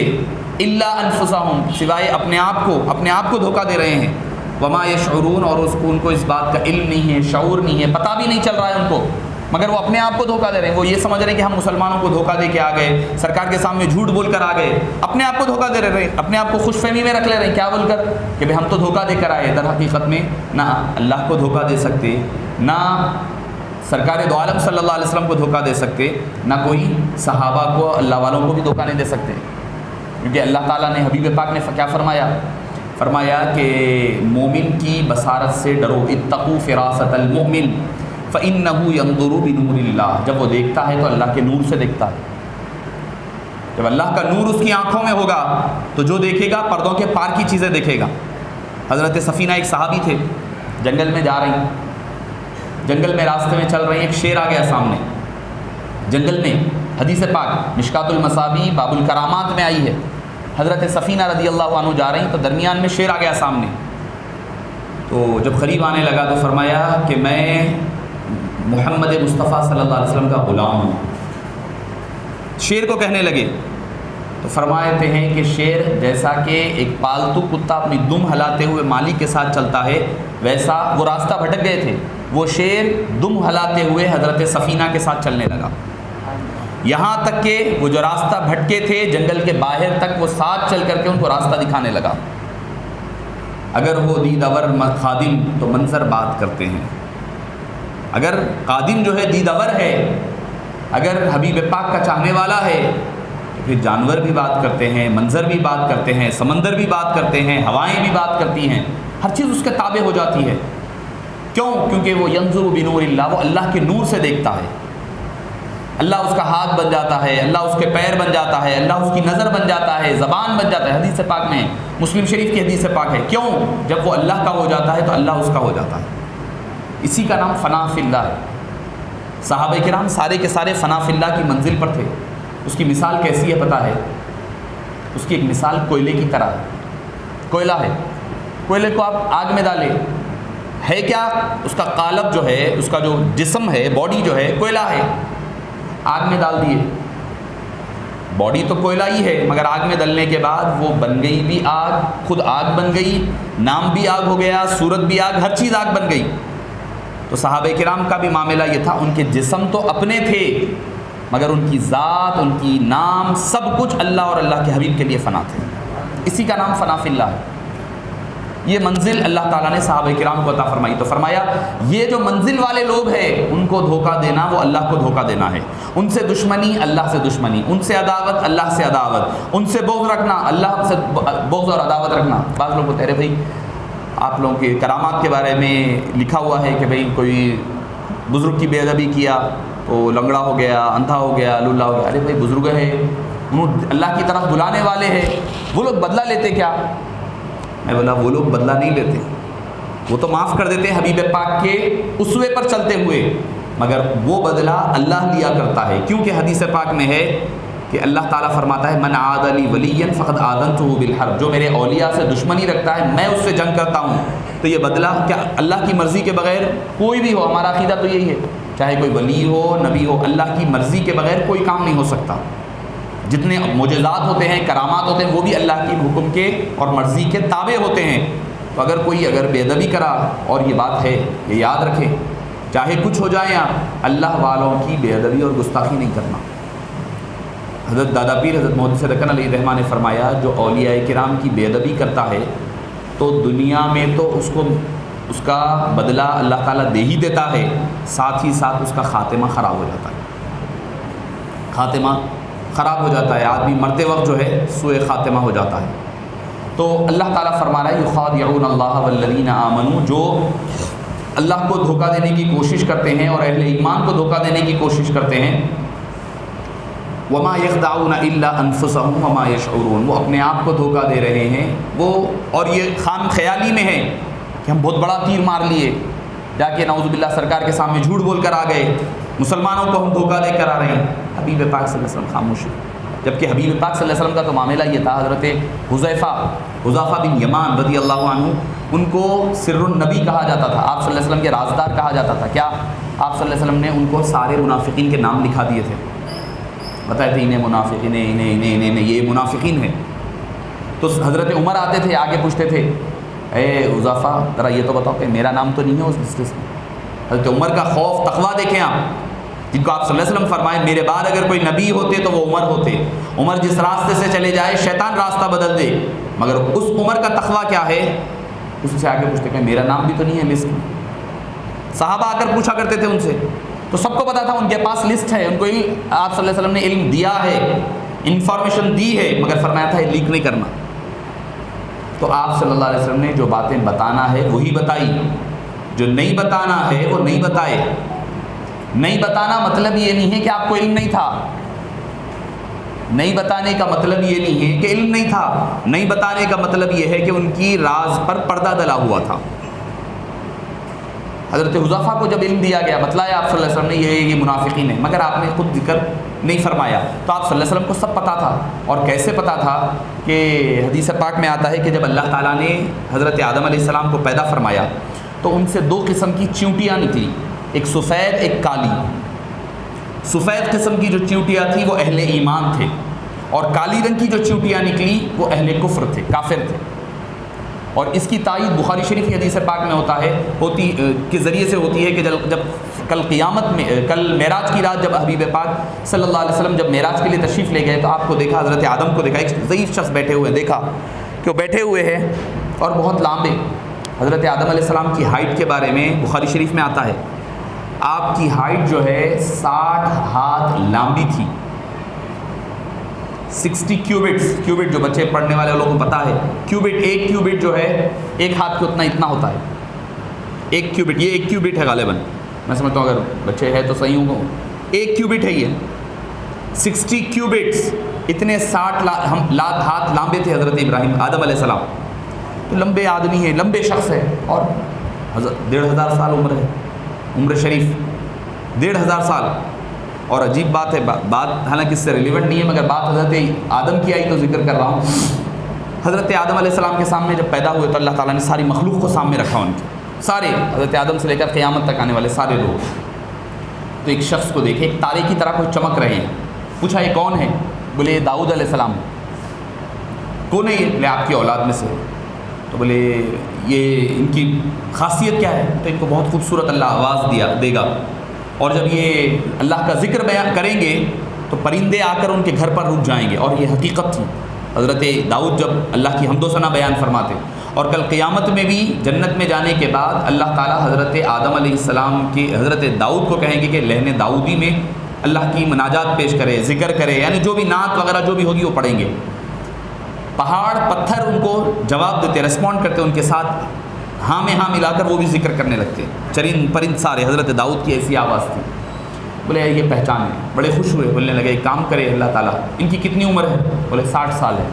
الا انفسہم، سوائے اپنے آپ کو دھوکہ دے رہے ہیں۔ وما یشعرون، اور ان کو اس بات کا علم نہیں ہے، شعور نہیں ہے، پتہ بھی نہیں چل رہا ہے ان کو، مگر وہ اپنے آپ کو دھوکہ دے رہے ہیں۔ وہ یہ سمجھ رہے ہیں کہ ہم مسلمانوں کو دھوکہ دے کے آ گئے، سرکار کے سامنے جھوٹ بول کر آ گئے، اپنے آپ کو دھوکہ دے رہے ہیں، اپنے آپ کو خوش فہمی میں رکھ لے رہے ہیں، کیا بول کر کہ بھئی ہم تو دھوکہ دے کر آئے۔ در حقیقت میں نہ اللہ کو دھوکہ دے سکتے، نہ سرکار دو عالم صلی اللہ علیہ وسلم کو دھوکہ دے سکتے، نہ کوئی صحابہ کو، اللہ والوں کو بھی دھوکہ نہیں دے سکتے، کیونکہ اللہ تعالیٰ نے حبیب پاک نے کیا فرمایا کہ مومن کی بصارت سے ڈرو، اتقوا فراست المؤمن فإنه ينظر بنور اللہ، جب وہ دیکھتا ہے تو اللہ کے نور سے دیکھتا ہے، جب اللہ کا نور اس کی آنکھوں میں ہوگا تو جو دیکھے گا پردوں کے پار کی چیزیں دیکھے گا۔ حضرت سفینہ ایک صحابی تھے، جنگل میں جا رہی ہیں، جنگل میں راستے میں چل رہی ہیں، ایک شیر آ گیا سامنے جنگل میں، حدیث پاک مشکات المصابیح باب الکرامات میں آئی ہے، حضرت سفینہ رضی اللہ عنہ جا رہی ہیں تو درمیان میں شیر آ گیا سامنے، تو جب قریب آنے لگا تو فرمایا کہ میں محمد مصطفیٰ صلی اللہ علیہ وسلم کا غلام ہوں۔ شیر کو کہنے لگے تو فرماتے ہیں کہ شیر جیسا کہ ایک پالتو کتا اپنی دم ہلاتے ہوئے مالک کے ساتھ چلتا ہے، ویسا وہ راستہ بھٹک گئے تھے، وہ شیر دم ہلاتے ہوئے حضرت سفینہ کے ساتھ چلنے لگا، یہاں تک کہ وہ جو راستہ بھٹکے تھے جنگل کے باہر تک وہ ساتھ چل کر کے ان کو راستہ دکھانے لگا۔ اگر وہ دیدور خادم تو منظر بات کرتے ہیں، اگر خادم جو ہے دیدور ہے، اگر حبیب پاک کا چاہنے والا ہے تو پھر جانور بھی بات کرتے ہیں، منظر بھی بات کرتے ہیں، سمندر بھی بات کرتے ہیں، ہوائیں بھی بات کرتی ہیں، ہر چیز اس کے تابع ہو جاتی ہے۔ کیوں؟ کیونکہ وہ ینظر بنور اللہ، وہ اللہ کے نور سے دیکھتا ہے، اللہ اس کا ہاتھ بن جاتا ہے، اللہ اس کے پیر بن جاتا ہے، اللہ اس کی نظر بن جاتا ہے، زبان بن جاتا ہے، حدیث پاک میں، مسلم شریف کی حدیث پاک ہے۔ کیوں؟ جب وہ اللہ کا ہو جاتا ہے تو اللہ اس کا ہو جاتا ہے، اسی کا نام فنا فی اللہ ہے۔ صحابہ کرام سارے کے سارے فنا فی اللہ کی منزل پر تھے۔ اس کی مثال کیسی ہے پتہ ہے؟ اس کی ایک مثال کوئلے کی طرح ہے، کوئلہ ہے، کوئلے کو آپ آگ میں ڈالیں، ہے کیا؟ اس کا قالب جو ہے، اس کا جو جسم ہے، باڈی جو ہے کوئلہ ہے، آگ میں ڈال دیے، باڈی تو کوئلہ ہی ہے، مگر آگ میں ڈلنے کے بعد وہ بن گئی بھی آگ، خود آگ بن گئی، نام بھی آگ ہو گیا، صورت بھی آگ، ہر چیز آگ بن گئی۔ تو صحابہ کرام کا بھی معاملہ یہ تھا، ان کے جسم تو اپنے تھے مگر ان کی ذات، ان کی نام، سب کچھ اللہ اور اللہ کے حبیب کے لیے فنا تھے، اسی کا نام فنا فی اللہ ہے۔ یہ منزل اللہ تعالیٰ نے صحابہ کرام کو عطا فرمائی. تو فرمایا یہ جو منزل والے لوگ ہیں ان کو دھوکہ دینا وہ اللہ کو دھوکہ دینا ہے. ان سے دشمنی اللہ سے دشمنی, ان سے عداوت اللہ سے عداوت, ان سے بغض رکھنا اللہ سے بغض اور عداوت رکھنا. بعض لوگ کہتے ہیں بھائی آپ لوگوں کے کرامات کے بارے میں لکھا ہوا ہے کہ بھائی کوئی بزرگ کی بے ادبی کیا تو لنگڑا ہو گیا, اندھا ہو گیا, لولا ہو گیا. ارے بھائی بزرگ ہے, انہوں اللہ کی طرف بلانے والے ہیں, وہ لوگ بدلہ لیتے کیا؟ میں بولا وہ لوگ بدلہ نہیں لیتے, وہ تو معاف کر دیتے حبیب پاک کے اسوے پر چلتے ہوئے, مگر وہ بدلہ اللہ لیا کرتا ہے. کیونکہ حدیث پاک میں ہے کہ اللہ تعالیٰ فرماتا ہے من عاد لی ولیا فقد آذنتہ بالحرب, جو میرے اولیاء سے دشمنی رکھتا ہے میں اس سے جنگ کرتا ہوں. تو یہ بدلہ کیا اللہ کی مرضی کے بغیر کوئی بھی ہو, ہمارا عقیدہ تو یہی ہے, چاہے کوئی ولی ہو نبی ہو, اللہ کی مرضی کے بغیر کوئی کام نہیں ہو سکتا. جتنے معجزات ہوتے ہیں کرامات ہوتے ہیں وہ بھی اللہ کی حکم کے اور مرضی کے تابع ہوتے ہیں. تو اگر کوئی بے ادبی کرا, اور یہ بات ہے یہ یاد رکھے چاہے کچھ ہو جائے, اللہ والوں کی بے ادبی اور گستاخی نہیں کرنا. حضرت دادا پیر حضرت محدث رکن علیہ الرحمہ نے فرمایا جو اولیاء کرام کی بے ادبی کرتا ہے تو دنیا میں تو اس کا بدلہ اللہ تعالیٰ دے ہی دیتا ہے, ساتھ ہی ساتھ اس کا خاتمہ خراب ہو جاتا ہے. خاتمہ خراب ہو جاتا ہے, آدمی مرتے وقت جو ہے سوء خاتمہ ہو جاتا ہے. تو اللہ تعالیٰ فرما رہا ہے یخادعون اللہ والذین آمنوا, جو اللہ کو دھوکہ دینے کی کوشش کرتے ہیں اور اہل ایمان کو دھوکہ دینے کی کوشش کرتے ہیں. وما یخدعون الا انفسهم وما یشعرون, وہ اپنے آپ کو دھوکہ دے رہے ہیں وہ, اور یہ خام خیالی میں ہے کہ ہم بہت بڑا تیر مار لیے, جا کے نعوذ باللہ سرکار کے سامنے جھوٹ بول کر آ گئے, مسلمانوں کو ہم دھوکہ دے کر آ رہے ہیں. حبیب پاک صلی اللہ علیہ وسلم خاموش ہے, جبکہ حبیب پاک صلی اللہ علیہ وسلم کا تو معاملہ یہ تھا. حضرت حذیفہ بن یمان رضی اللہ عنہ, ان کو سر النبی کہا جاتا تھا, آپ صلی اللہ علیہ وسلم کے رازدار کہا جاتا تھا. کیا آپ صلی اللہ علیہ وسلم نے ان کو سارے منافقین کے نام لکھا دیے تھے, بتائے تھے انہیں منافقین, انہیں یہ منافقین ہیں. تو حضرت عمر آتے تھے آگے پوچھتے تھے اے حذیفہ ذرا یہ تو بتاؤ کہ میرا نام تو نہیں ہے اس لسٹ میں. حضرت عمر کا خوف تقویٰ دیکھیں آپ, جن کو آپ صلی اللہ علیہ وسلم فرمائے میرے بعد اگر کوئی نبی ہوتے تو وہ عمر ہوتے. عمر جس راستے سے چلے جائے شیطان راستہ بدل دے, مگر اس عمر کا تقویٰ کیا ہے, اس سے آگے پوچھتے کہ میرا نام بھی تو نہیں ہے لسٹ میں. صحابہ آ کر پوچھا کرتے تھے ان سے, تو سب کو پتا تھا ان کے پاس لسٹ ہے, ان کو آپ صلی اللہ علیہ وسلم نے علم دیا ہے, انفارمیشن دی ہے, مگر فرمایا تھا لیک نہیں کرنا. تو آپ صلی اللہ علیہ وسلم نے جو باتیں بتانا ہے وہی بتائی, جو نہیں بتانا ہے وہ نہیں بتائے. نہیں بتانا مطلب یہ نہیں ہے کہ آپ کو علم نہیں تھا, نہیں بتانے کا مطلب یہ نہیں ہے کہ علم نہیں تھا, نہیں بتانے کا مطلب یہ ہے کہ ان کی راز پر پردہ ڈلا ہوا تھا. حضرت حذیفہ کو جب علم دیا گیا, بتلایا آپ صلی اللہ علیہ وسلم نے یہ منافقین ہیں, مگر آپ نے خود ذکر نہیں فرمایا. تو آپ صلی اللہ علیہ وسلم کو سب پتہ تھا. اور کیسے پتہ تھا کہ حدیث پاک میں آتا ہے کہ جب اللہ تعالیٰ نے حضرت آدم علیہ السلام کو پیدا فرمایا تو ان سے 2 قسم کی چیونٹیاں نکلی, ایک سفید ایک کالی. سفید قسم کی جو چیونٹیاں تھی وہ اہل ایمان تھے, اور کالی رنگ کی جو چیونٹیاں نکلی وہ اہل کفر تھے, کافر تھے. اور اس کی تائید بخاری شریف کی حدیث پاک میں ہوتی کے ذریعے سے ہوتی ہے کہ جب کل قیامت میں, کل معراج کی رات جب حبیب پاک صلی اللہ علیہ وسلم جب معراج کے لیے تشریف لے گئے تو آپ کو دیکھا, حضرت آدم کو دیکھا, ایک ضعیف شخص بیٹھے ہوئے دیکھا کہ وہ بیٹھے ہوئے ہیں اور بہت لامبے. حضرت آدم علیہ السلام کی ہائٹ کے بارے میں بخاری شریف میں آتا ہے, آپ کی ہائٹ جو ہے 60 ہاتھ لامبی تھی. 60 کیوبٹ جو بچے پڑھنے والے لوگوں کو پتا ہے, کیوبٹ, ایک کیوبٹ جو ہے ایک ہاتھ کے اتنا ہوتا ہے. ایک کیوبٹ, یہ 1 کیوبٹ ہے غالباً, میں سمجھتا ہوں اگر بچے ہیں تو صحیح ہوں گا, 1 کیوبٹ ہے یہ. 60 کیوبٹس, اتنے 60 ہاتھ لامبے تھے حضرت ابراہیم آدم علیہ السلام. تو لمبے آدمی ہیں, لمبے شخص ہے, اور 1500 سال عمر ہے, عمر شریف 1500 سال. اور عجیب بات ہے, بات حالانکہ اس سے ریلیونٹ نہیں ہے, مگر بات حضرت آدم کی آئی تو ذکر کر رہا ہوں. حضرت آدم علیہ السلام کے سامنے جب پیدا ہوئے تو اللہ تعالیٰ نے ساری مخلوق کو سامنے رکھا, ان کے سارے, حضرت آدم سے لے کر قیامت تک آنے والے سارے لوگ. تو ایک شخص کو دیکھے, ایک تارے کی طرح کوئی چمک رہے ہیں. پوچھا یہ کون ہے؟ بولے یہ داؤد علیہ السلام. کون ہے یہ؟ بولے آپ کی اولاد میں سے. تو بولے یہ ان کی خاصیت کیا ہے؟ تو ان کو بہت خوبصورت اللہ آواز دے گا, اور جب یہ اللہ کا ذکر بیان کریں گے تو پرندے آ کر ان کے گھر پر رک جائیں گے. اور یہ حقیقت تھی. حضرت داؤد جب اللہ کی حمد و ثنا بیان فرماتے, اور کل قیامت میں بھی جنت میں جانے کے بعد اللہ تعالیٰ حضرت آدم علیہ السلام کی حضرت داؤد کو کہیں گے کہ لہن داؤدی میں اللہ کی مناجات پیش کرے، ذکر کرے، یعنی جو بھی نعت وغیرہ جو بھی ہوگی وہ پڑھیں گے۔ پہاڑ پتھر ان کو جواب دیتے، ریسپونڈ کرتے، ان کے ساتھ ہاں میں ہاں ملا کر وہ بھی ذکر کرنے لگتے، چرند پرند سارے۔ حضرت داؤد کی ایسی آواز تھی، بولے یہ پہچان ہے، بڑے خوش ہوئے، بولنے لگے ایک کام کرے اللہ تعالیٰ، ان کی کتنی عمر ہے؟ بولے 60 سال ہے۔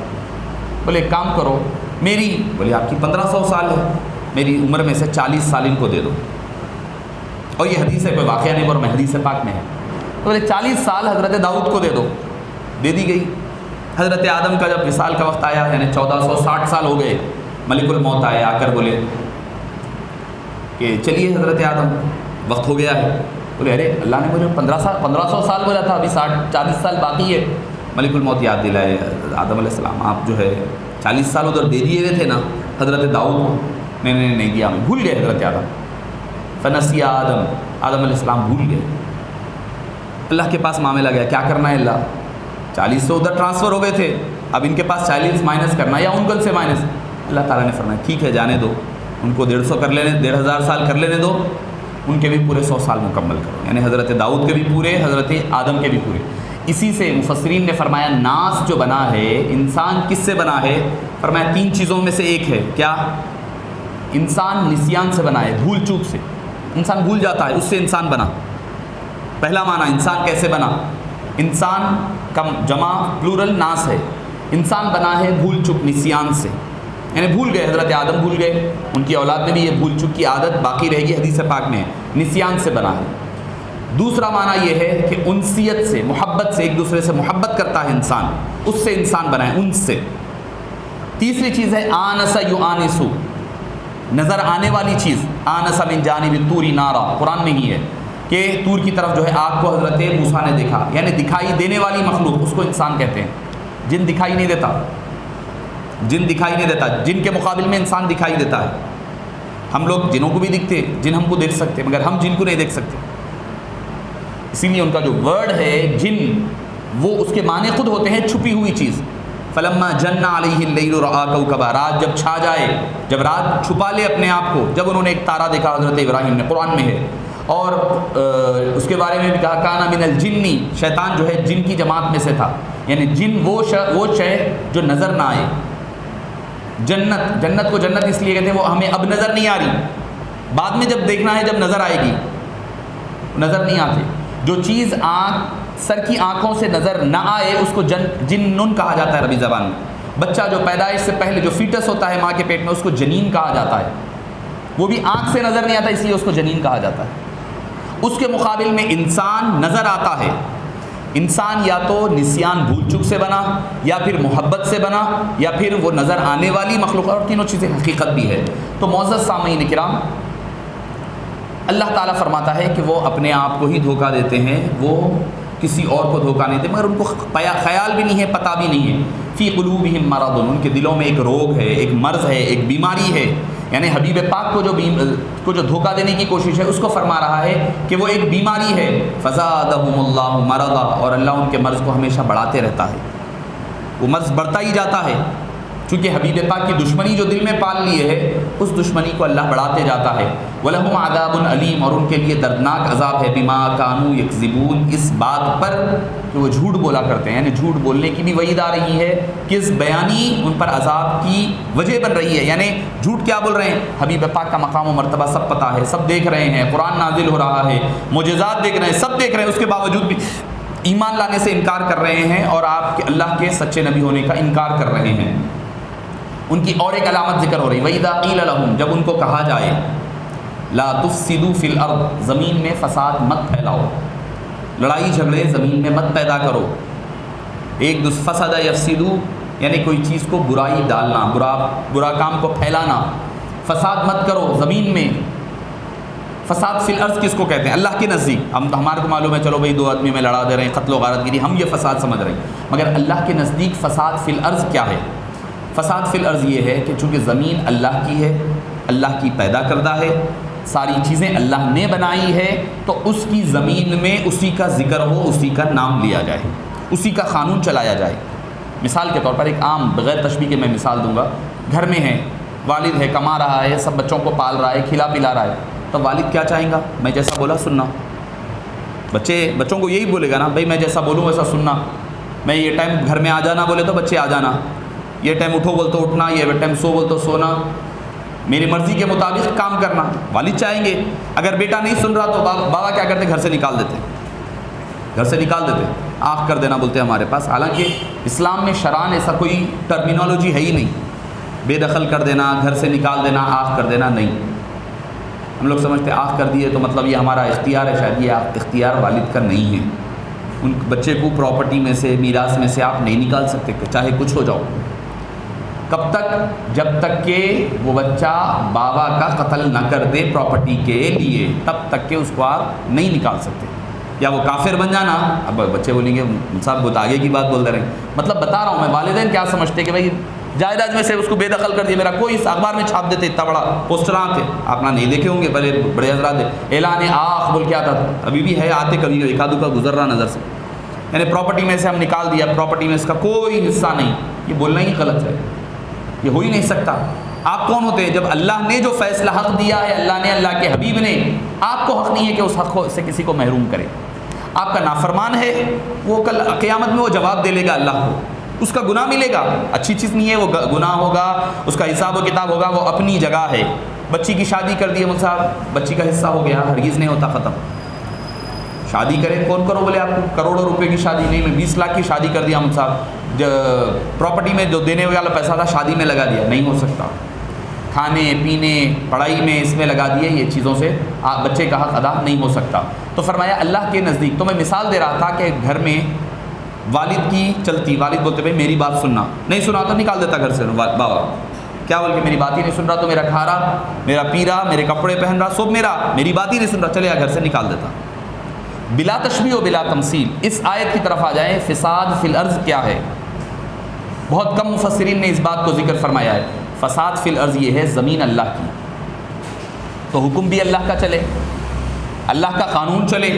بولے ایک کام کرو، میری، بولے آپ کی 1500 سال ہے، میری عمر میں سے 40 سال ان کو دے دو۔ اور یہ حدیث ہے، کوئی واقعہ نہیں، اور میں حدیث پاک میں ہے۔ بولے 40 سال حضرت داؤد کو دے دو، دے دی گئی۔ حضرت آدم کا جب وصال کا وقت آیا، یعنی 1460 سال ہو گئے، ملک الموت آئے، آ کر بولے کہ چلیے حضرت آدم وقت ہو گیا ہے۔ بولے ارے اللہ نے مجھے 1500 سال بولا تھا، ابھی 40 سال باقی ہے۔ ملک الموت یاد دلائے آدم علیہ السلام، آپ جو ہے 40 سال ادھر دے دیے ہوئے تھے نا حضرت داؤد کو، میں نے نہیں دیا، میں بھول گئے حضرت آدم۔ فنسی آدم علیہ السلام بھول گئے۔ اللہ کے پاس معاملہ گیا، کیا کرنا ہے اللہ؟ 40 تو ادھر ٹرانسفر ہو گئے تھے، اب ان کے پاس 40 مائنس کرنا یا ان سے مائنس؟ اللہ تعالیٰ نے فرمایا ٹھیک ہے جانے دو، ان کو 150 کر لینے، 1500 سال کر لینے دو، ان کے بھی پورے 100 سال مکمل کرو، یعنی حضرت داؤد کے بھی پورے، حضرت آدم کے بھی پورے۔ اسی سے مفسرین نے فرمایا ناس جو بنا ہے، انسان کس سے بنا ہے؟ فرمایا 3 چیزوں میں سے ایک ہے، کیا؟ انسان نسیان سے بنا ہے، بھول چوک سے، انسان بھول جاتا ہے، اس سے انسان بنا۔ پہلا معنی انسان کیسے بنا؟ انسان کا جمع پلورل ناس ہے، انسان بنا ہے بھول چک، نسیان سے، یعنی بھول گئے، حضرت آدم بھول گئے، ان کی اولاد میں بھی یہ بھول چک کی عادت باقی رہے گی، حدیث پاک میں نسیان سے بنا ہے۔ دوسرا معنی یہ ہے کہ انسیت سے، محبت سے، ایک دوسرے سے محبت کرتا ہے انسان، اس سے انسان بنا ہے، انس سے۔ تیسری چیز ہے آنس یؤانسو، نظر آنے والی چیز، آنس من جانب الطور نارا، قرآن میں ہی ہے کہ طور کی طرف جو ہے آگ کو حضرت موسیٰ نے دیکھا، یعنی دکھائی دینے والی مخلوق، اس کو انسان کہتے ہیں۔ جن دکھائی نہیں دیتا، جن دکھائی نہیں دیتا، جن کے مقابل میں انسان دکھائی دیتا ہے۔ ہم لوگ جنوں کو بھی دیکھتے، جن ہم کو دیکھ سکتے، مگر ہم جن کو نہیں دیکھ سکتے، اسی لیے ان کا جو ورڈ ہے جن، وہ اس کے معنی خود ہوتے ہیں چھپی ہوئی چیز۔ فلما جن علیہ اللیل رآ کوکبا، رات جب چھا جائے، جب رات چھپا لے اپنے آپ کو، جب انہوں نے ایک تارا دیکھا حضرت ابراہیم نے، قرآن میں ہے۔ اور اس کے بارے میں بھی کہا کانا من الجنی، شیطان جو ہے جن کی جماعت میں سے تھا، یعنی جن وہ شے جو نظر نہ آئے۔ جنت کو جنت اس لیے کہتے ہیں وہ ہمیں اب نظر نہیں آ رہی، بعد میں جب دیکھنا ہے جب نظر آئے گی، نظر نہیں آتی۔ جو چیز سر کی آنکھوں سے نظر نہ آئے اس کو جنن کہا جاتا ہے عربی زبان میں۔ بچہ جو پیدائش سے پہلے جو فیٹس ہوتا ہے ماں کے پیٹ میں، اس کو جنین کہا جاتا ہے، وہ بھی آنکھ سے نظر نہیں آتا، اس لیے اس کو جنین کہا جاتا ہے۔ اس کے مقابل میں انسان نظر آتا ہے۔ انسان یا تو نسیان بھول چک سے بنا، یا پھر محبت سے بنا، یا پھر وہ نظر آنے والی مخلوق، اور تینوں چیزیں حقیقت بھی ہے۔ تو معزز سامعین کرام، اللہ تعالیٰ فرماتا ہے کہ وہ اپنے آپ کو ہی دھوکہ دیتے ہیں، وہ کسی اور کو دھوکہ نہیں دیتے، مگر ان کو خیال بھی نہیں ہے، پتہ بھی نہیں ہے۔ فی قلوبہم مرض، ان کے دلوں میں ایک روگ ہے، ایک مرض ہے، ایک بیماری ہے، یعنی حبیب پاک کو جو دھوکہ دینے کی کوشش ہے اس کو فرما رہا ہے کہ وہ ایک بیماری ہے۔ فزادہم اللہ مرضا، اور اللہ ان کے مرض کو ہمیشہ بڑھاتے رہتا ہے، وہ مرض بڑھتا ہی جاتا ہے، چونکہ حبیب پاک کی دشمنی جو دل میں پال لیے ہے، اس دشمنی کو اللہ بڑھاتے جاتا ہے۔ وَلَهُمْ عَذَابٌ عَلِيمٌ، اور ان کے لیے دردناک عذاب ہے، بِمَا كَانُوا يَكْذِبُونَ، اس بات پر کہ وہ جھوٹ بولا کرتے ہیں، یعنی جھوٹ بولنے کی بھی وعید آ رہی ہے، کس بیانی ان پر عذاب کی وجہ بن رہی ہے، یعنی جھوٹ کیا بول رہے ہیں؟ حبیب پاک کا مقام و مرتبہ سب پتہ ہے، سب دیکھ رہے ہیں، قرآن نازل ہو رہا ہے، معجزات دیکھ رہے ہیں، سب دیکھ رہے ہیں، اس کے باوجود بھی ایمان لانے سے انکار کر رہے ہیں، اور آپ کے اللہ کے سچے نبی ہونے کا انکار کر رہے ہیں۔ ان کی اور ایک علامت ذکر ہو رہی، وَإِذَا قِيلَ لَهُمْ، جب ان کو کہا جائے، لَا تُفْسِدُوا فِي الْأَرْضِ، زمین میں فساد مت پھیلاؤ، لڑائی جھگڑے زمین میں مت پیدا کرو۔ ایک فسد یفسدو، یعنی کوئی چیز کو برائی ڈالنا، برا کام کو پھیلانا، فساد مت کرو زمین میں۔ فساد فی الارض کس کو کہتے ہیں؟ اللہ کے نزدیک ہمارے کو معلوم ہے، چلو بھائی 2 آدمی میں لڑا دے رہے ہیں، قتل و غارت گیری، ہم یہ فساد سمجھ رہے ہیں، مگر اللہ کے نزدیک فساد فی الارض کیا ہے؟ فساد فی الارض یہ ہے کہ چونکہ زمین اللہ کی ہے، اللہ کی پیدا کردہ ہے، ساری چیزیں اللہ نے بنائی ہے، تو اس کی زمین میں اسی کا ذکر ہو، اسی کا نام لیا جائے، اسی کا قانون چلایا جائے۔ مثال کے طور پر ایک عام بغیر تشبیہ کے میں مثال دوں گا، گھر میں ہے والد ہے کما رہا ہے، سب بچوں کو پال رہا ہے، کھلا پلا رہا ہے، تو والد کیا چاہیں گا؟ میں جیسا بولا سننا. بچوں کو یہی بولے گا نا، بھائی میں جیسا بولوں ویسا سننا. میں یہ ٹائم گھر میں آ جانا بولے تو بچے آ جانا، یہ ٹائم اٹھو بول تو اٹھنا، یہ ٹائم سو بول تو سونا، میری مرضی کے مطابق کام کرنا. والد چاہیں گے. اگر بیٹا نہیں سن رہا تو بابا کیا کرتے؟ گھر سے نکال دیتے، گھر سے نکال دیتے، آنکھ کر دینا بولتے ہیں ہمارے پاس. حالانکہ اسلام میں شرعاً ایسا کوئی ٹرمینالوجی ہے ہی نہیں. بے دخل کر دینا، گھر سے نکال دینا، آنکھ کر دینا نہیں. ہم لوگ سمجھتے آنکھ کر دیے تو مطلب یہ ہمارا اختیار ہے. شاید یہ اختیار والد کا نہیں ہے. ان بچے کو پراپرٹی میں سے، میراث میں سے آپ نہیں نکال سکتے، چاہے کچھ ہو جاؤ. کب تک؟ جب تک کہ وہ بچہ بابا کا قتل نہ کر دے پراپرٹی کے لیے، تب تک کہ اس کو آپ نہیں نکال سکتے. یا وہ کافر بن جانا. اب بچے بولیں گے صاحب بہت آگے کی بات بول رہے ہیں. مطلب بتا رہا ہوں میں، والدین کیا سمجھتے کہ بھائی جائیداد میں سے اس کو بے دخل کر دیا، میرا کوئی اخبار میں چھاپ دیتے، اتنا بڑا پوسٹر آتے، آپ نہ نہیں دیکھے ہوں گے، بڑے حضرات اعلان آخ بول کے آتا تھا، ابھی بھی ہے، آتے کبھی ایک آدھو کا گزر رہا نظر سے. یعنی پراپرٹی میں سے ہم نکال دیا، پراپرٹی میں اس کا کوئی حصہ نہیں. یہ بولنا ہی غلط ہے، یہ ہو ہی نہیں سکتا. آپ کون ہوتے ہیں؟ جب اللہ نے جو فیصلہ حق دیا ہے، اللہ نے، اللہ کے حبیب نے، آپ کو حق نہیں ہے کہ اس حق سے کسی کو محروم کرے. آپ کا نافرمان ہے، وہ کل قیامت میں وہ جواب دے لے گا اللہ کو، اس کا گناہ ملے گا. اچھی چیز نہیں ہے، وہ گناہ ہوگا، اس کا حساب و کتاب ہوگا، وہ اپنی جگہ ہے. بچی کی شادی کر دی ہے صاحب، بچی کا حصہ ہو گیا، ہرگز نہیں ہوتا ختم. شادی کریں کون کرو بولے آپ کو؟ کروڑوں روپے کی شادی نہیں، میں 20 لاکھ کی شادی کر دیا صاحب، پراپرٹی میں جو دینے والا پیسہ تھا شادی میں لگا دیا، نہیں ہو سکتا. کھانے پینے پڑھائی میں اس میں لگا دیے، یہ چیزوں سے بچے کا حق ادا نہیں ہو سکتا. تو فرمایا اللہ کے نزدیک. تو میں مثال دے رہا تھا کہ گھر میں والد کی چلتی، والد بولتے بھائی میری بات سننا، نہیں سنا تو نکال دیتا گھر سے. بابا کیا بول کے میری بات ہی نہیں سن رہا تو میرا کھا رہا، میرا پی رہا، میرے کپڑے پہن رہا، سب میری بات ہی نہیں سن رہا، چلے گھر سے نکال دیتا. بلا تشبیہ و بلا تمثیل. اس آیت کی طرف آ جائیں، فساد فی الارض کیا ہے؟ بہت کم مفسرین نے اس بات کو ذکر فرمایا ہے. فساد فی الارض یہ ہے زمین اللہ کی، تو حکم بھی اللہ کا چلے، اللہ کا قانون چلے.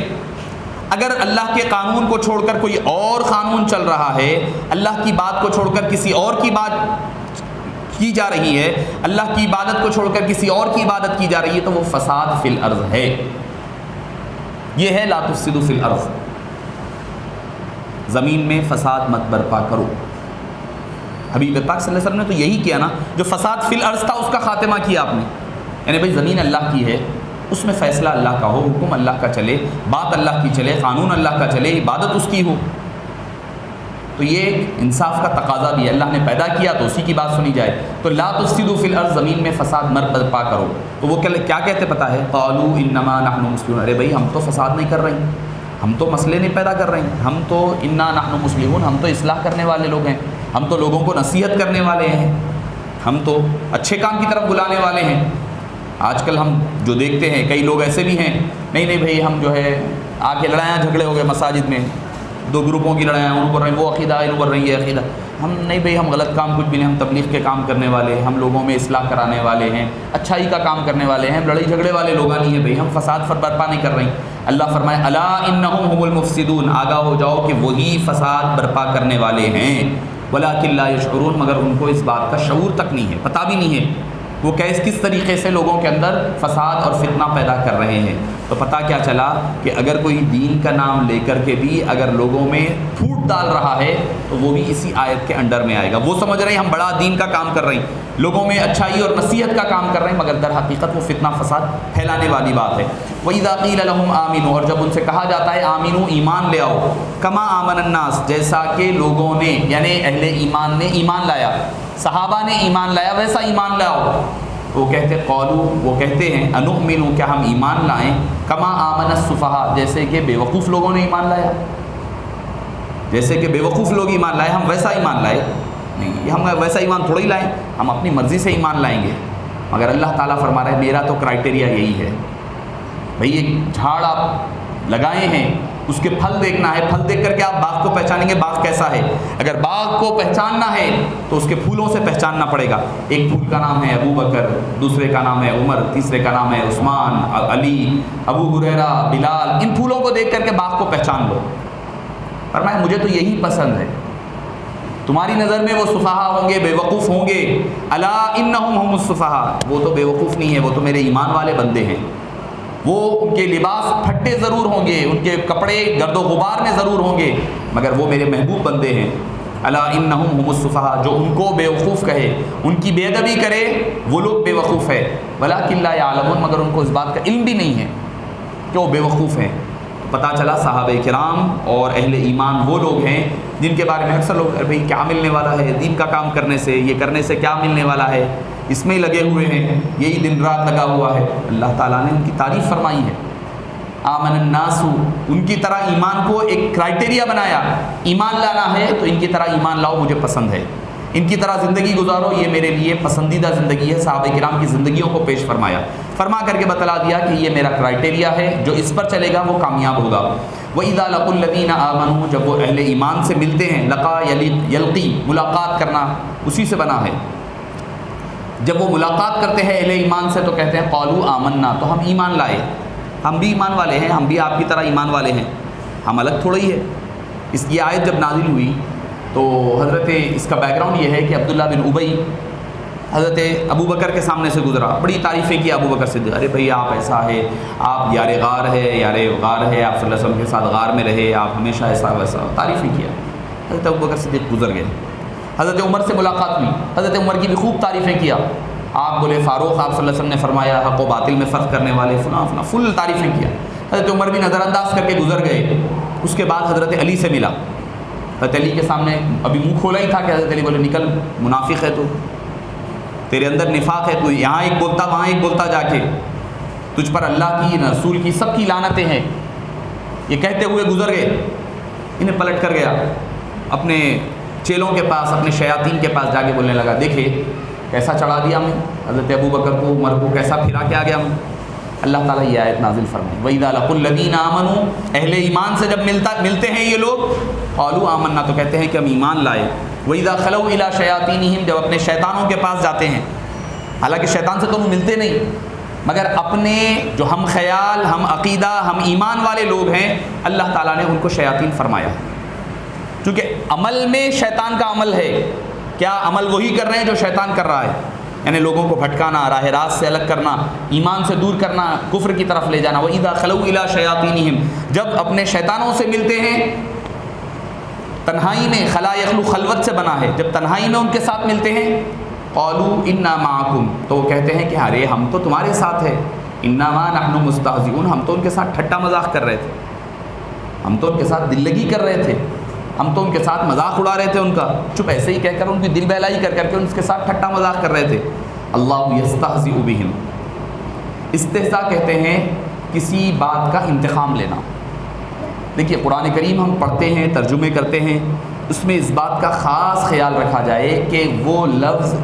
اگر اللہ کے قانون کو چھوڑ کر کوئی اور قانون چل رہا ہے، اللہ کی بات کو چھوڑ کر کسی اور کی بات کی جا رہی ہے، اللہ کی عبادت کو چھوڑ کر کسی اور کی عبادت کی جا رہی ہے، تو وہ فساد فی الارض ہے. یہ ہے لا تفسدوا فی الارض، زمین میں فساد مت برپا کرو. حبیب پاک صلی اللہ علیہ وسلم نے تو یہی کیا نا، جو فساد فی الارض تھا اس کا خاتمہ کیا آپ نے. یعنی بھائی زمین اللہ کی ہے، اس میں فیصلہ اللہ کا ہو، حکم اللہ کا چلے، بات اللہ کی چلے، قانون اللہ کا چلے، عبادت اس کی ہو. تو یہ انصاف کا تقاضا بھی ہے، اللہ نے پیدا کیا تو اسی کی بات سنی جائے. تو لا تفسدوا فی الارض، زمین میں فساد مت برپا کرو. تو وہ کیا کہتے پتہ ہے؟ قالوا انما نحن مسلمون. ارے بھائی ہم تو فساد نہیں کر رہے ہیں، ہم تو مسئلے نہیں پیدا کر رہے ہیں، ہم تو انا نحن مسلمون، ہم تو اصلاح کرنے والے لوگ ہیں، ہم تو لوگوں کو نصیحت کرنے والے ہیں، ہم تو اچھے کام کی طرف بلانے والے ہیں. آج کل ہم جو دیکھتے ہیں کئی لوگ ایسے بھی ہیں، نہیں بھائی ہم جو ہے آ کے لڑائیاں جھگڑے ہو گئے مساجد میں، دو گروپوں کی لڑائیاں، ان پر وہ عقیدہ ان پر رہی ہے عقیدہ. ہم نہیں بھائی، ہم غلط کام کچھ بھی نہیں، ہم تبلیغ کے کام کرنے والے ہیں، ہم لوگوں میں اصلاح کرانے والے ہیں، اچھائی کا کام کرنے والے ہیں، لڑائی جھگڑے والے لوگ نہیں ہیں بھائی، ہم فساد برپا نہیں کر رہے ہیں. اللہ فرمائے الا انہم هم المفسدون، آگاہ ہو جاؤ کہ وہی فساد برپا کرنے والے ہیں. ولکن لا یشعرون، مگر ان کو اس بات کا شعور تک نہیں ہے، پتہ بھی نہیں ہے وہ کس طریقے سے لوگوں کے اندر فساد اور فتنہ پیدا کر رہے ہیں. تو پتہ کیا چلا کہ اگر کوئی دین کا نام لے کر کے بھی اگر لوگوں میں پھوٹ ڈال رہا ہے تو وہ بھی اسی آیت کے انڈر میں آئے گا. وہ سمجھ رہے ہیں ہم بڑا دین کا کام کر رہے ہیں، لوگوں میں اچھائی اور نصیحت کا کام کر رہے ہیں، مگر در حقیقت وہ فتنہ فساد پھیلانے والی بات ہے. وَإِذَا قِيلَ لَهُمْ آمِنُوا، اور جب ان سے کہا جاتا ہے آمینو، ایمان لے آؤ، کما آمن الناس، جیسا کہ لوگوں نے یعنی اہل ایمان نے ایمان لایا، صحابہ نے ایمان لایا ویسا ایمان لاؤ. وہ کہتے قولو، وہ کہتے ہیں انؤمنو، کیا ہم ایمان لائیں، کما آمن السفہاء، جیسے کہ بے وقوف لوگوں نے ایمان لایا، جیسے کہ بے وقوف لوگ ایمان لائے ہم ویسا ایمان لائے. نہیں، ہم ویسا ایمان تھوڑا ہی لائیں، ہم اپنی مرضی سے ایمان لائیں گے. مگر اللہ تعالیٰ فرما رہا ہے میرا تو کرائٹیریا یہی ہے. بھئی ایک جھاڑ آپ لگائے ہیں، اس کے پھل دیکھنا ہے، پھل دیکھ کر کے آپ باغ کو پہچانیں گے باغ کیسا ہے. اگر باغ کو پہچاننا ہے تو اس کے پھولوں سے پہچاننا پڑے گا. ایک پھول کا نام ہے ابو بکر، دوسرے کا نام ہے عمر، تیسرے کا نام ہے عثمان، علی، ابو ہریرہ، بلال. ان پھولوں کو دیکھ کر کے باغ کو پہچان لو. فرمایا مجھے تو یہی پسند ہے. تمہاری نظر میں وہ سفہا ہوں گے، بے وقوف ہوں گے. الا انہم ہم السفہا، وہ تو بے وقوف نہیں ہے، وہ تو میرے ایمان والے بندے ہیں. وہ ان کے لباس پھٹے ضرور ہوں گے، ان کے کپڑے گرد و غبار میں ضرور ہوں گے، مگر وہ میرے محبوب بندے ہیں. الا انہم ہم السفہا، جو ان کو بے وقوف کہے، ان کی بے ادبی کرے، وہ لوگ بے وقوف ہے. ولکن لا یعلمون، مگر ان کو اس بات کا علم بھی نہیں ہے کہ وہ بے وقوف ہیں. پتہ چلا صحابہ کرام اور اہل ایمان وہ لوگ ہیں جن کے بارے میں اکثر لوگ بھئی کیا ملنے والا ہے دین کا کام کرنے سے، یہ کرنے سے کیا ملنے والا ہے، اس میں ہی لگے ہوئے ہیں، یہی دن رات لگا ہوا ہے. اللہ تعالیٰ نے ان کی تعریف فرمائی ہے. آمن الناس، ان کی طرح ایمان کو ایک کرائٹیریا بنایا، ایمان لانا ہے تو ان کی طرح ایمان لاؤ، مجھے پسند ہے، ان کی طرح زندگی گزارو، یہ میرے لیے پسندیدہ زندگی ہے. صحابہ کرام کی زندگیوں کو پیش فرمایا، فرما کر کے بتلا دیا کہ یہ میرا کرائٹیریا ہے، جو اس پر چلے گا وہ کامیاب ہوگا. وَإِذَا لَقُوا الَّذِينَ آمَنُوا، جب وہ اہل ایمان سے ملتے ہیں، لقا یلقی، ملاقات کرنا اسی سے بنا ہے. جب وہ ملاقات کرتے ہیں اہل ایمان سے تو کہتے ہیں قالوا آمنا، تو ہم ایمان لائے، ہم بھی ایمان والے ہیں، ہم بھی آپ کی طرح ایمان والے ہیں، ہم الگ تھوڑا ہی ہے. یہ آیت جب نازل ہوئی تو حضرت، اس کا بیک گراؤنڈ یہ ہے کہ عبداللہ بن ابی حضرت ابو بکر کے سامنے سے گزرا، بڑی تعریفیں کی ابو بکر سے، ارے بھئی آپ ایسا ہے، آپ یار غار ہے، آپ صلی اللہ علیہ وسلم کے ساتھ غار میں رہے، آپ ہمیشہ ایسا ویسا، تعریفیں کیا. حضرت ابو بکر صدیق گزر گئے. حضرت عمر سے ملاقات ہوئی، حضرت عمر کی بھی خوب تعریفیں کیا. آپ بولے فاروق، آپ صلی اللہ علیہ وسلم نے فرمایا حق و باطل میں فرق کرنے والے، فلاں فلاں، فل تعریفیں کیا. حضرت عمر بھی نظر انداز کر کے گزر گئے. اس کے بعد حضرت علی سے ملا. حضرت علی کے سامنے ابھی منہ کھولا ہی تھا کہ حضرت علی بولے نکل، منافق ہے تو، تیرے اندر نفاق ہے، تو یہاں ایک بولتا وہاں ایک بولتا، جا کے تجھ پر اللہ کی، رسول کی، سب کی لعنتیں ہیں. یہ کہتے ہوئے گزر گئے. انہیں پلٹ کر گیا اپنے چیلوں کے پاس، اپنے شیاطین کے پاس جا کے بولنے لگا دیکھے کیسا چڑھا دیا ہمیں حضرت ابو بکر کو، عمر کو، کیسا پھرا کے آ گیا ہم. اللہ تعالیٰ یہ آیت نازل فرمائی وَإِذَا لَقُوا الَّذِينَ آمَنُوا، اہل ایمان سے جب ملتے ہیں یہ لوگ، قالوا آمنا، تو کہتے ہیں کہ ہم ایمان لائے. وَإِذَا خَلَوْا إِلَىٰ شَيَاطِينِهِمْ، جب اپنے شیطانوں کے پاس جاتے ہیں، حالانکہ شیطان سے تو وہ ملتے نہیں، مگر اپنے جو ہم خیال، ہم عقیدہ، ہم ایمان والے لوگ ہیں، اللہ تعالیٰ نے ان کو شیاطین فرمایا. چونکہ عمل میں شیطان کا عمل ہے، کیا عمل وہی کر رہے ہیں جو شیطان کر رہا ہے، یعنی لوگوں کو بھٹکانا، راہ راست سے الگ کرنا، ایمان سے دور کرنا، کفر کی طرف لے جانا. وَإِذَا خَلَوْا إِلَىٰ شَيَاطِينِهِمْ، جب اپنے شیطانوں سے ملتے ہیں تنہائی میں، خلا یخلو خلوت سے بنا ہے، جب تنہائی میں ان کے ساتھ ملتے ہیں، قالوا انا معکم، تو وہ کہتے ہیں کہ ارے ہم تو تمہارے ساتھ ہیں، انما نحن مستہزئون، ہم تو ان کے ساتھ ٹھٹا مذاق کر رہے تھے، ہم تو ان کے ساتھ دل لگی کر رہے تھے، ہم تو ان کے ساتھ مذاق اڑا رہے تھے ان کا، چپ ایسے ہی کہہ کر ان کی دل بہلائی کر کے ان کے ساتھ ٹھٹا مذاق کر رہے تھے. اللہ یستہزئ بہم، استہزاء کہتے ہیں کسی بات کا انتقام لینا. دیکھیے قرآن کریم ہم پڑھتے ہیں، ترجمے کرتے ہیں، اس میں اس بات کا خاص خیال رکھا جائے کہ وہ لفظ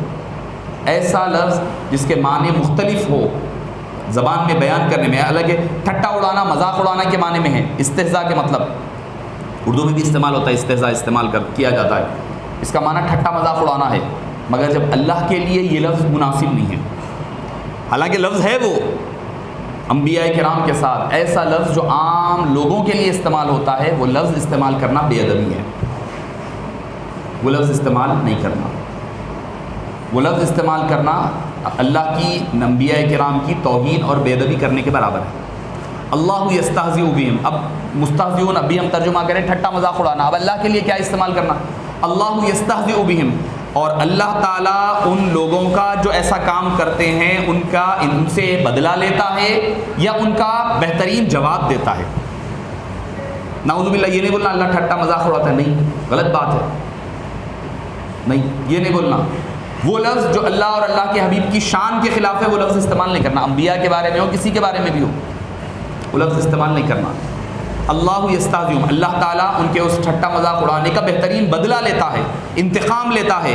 ایسا لفظ جس کے معنی مختلف ہو زبان میں بیان کرنے میں، الگ ہے ٹھٹا اڑانا، مذاق اڑانا کے معنی میں ہے. استہزاء کے مطلب اردو میں بھی استعمال ہوتا ہے، استہزاء استعمال کیا جاتا ہے، اس کا معنی ٹھٹا مذاق اڑانا ہے، مگر جب اللہ کے لیے یہ لفظ مناسب نہیں ہے، حالانکہ لفظ ہے وہ انبیاء کرام کے ساتھ، ایسا لفظ جو عام لوگوں کے لیے استعمال ہوتا ہے، وہ لفظ استعمال کرنا بے ادبی ہے، وہ لفظ استعمال نہیں کرنا، وہ لفظ استعمال کرنا اللہ کی، انبیاء کرام کی توہین اور بے ادبی کرنے کے برابر ہے. اللہ یستہزئ بہم، اب مستہزئون ابھی ہم ترجمہ کریں ٹھٹا مذاق اڑانا، اب اللہ کے لیے کیا استعمال کرنا، اللہ یستہزئ بہم، اور اللہ تعالیٰ ان لوگوں کا جو ایسا کام کرتے ہیں ان سے بدلہ لیتا ہے یا ان کا بہترین جواب دیتا ہے. نعوذ باللہ، یہ نہیں بولنا اللہ ٹھٹا مذاق اڑاتا ہے، نہیں، غلط بات ہے، نہیں یہ نہیں بولنا. وہ لفظ جو اللہ اور اللہ کے حبیب کی شان کے خلاف ہے، وہ لفظ استعمال نہیں کرنا، انبیاء کے بارے میں ہو، کسی کے بارے میں بھی ہو، وہ لفظ استعمال نہیں کرنا. اللہ یستہزئ، اللہ تعالیٰ ان کے اس ٹھٹا مذاق اڑانے کا بہترین بدلہ لیتا ہے، انتقام لیتا ہے.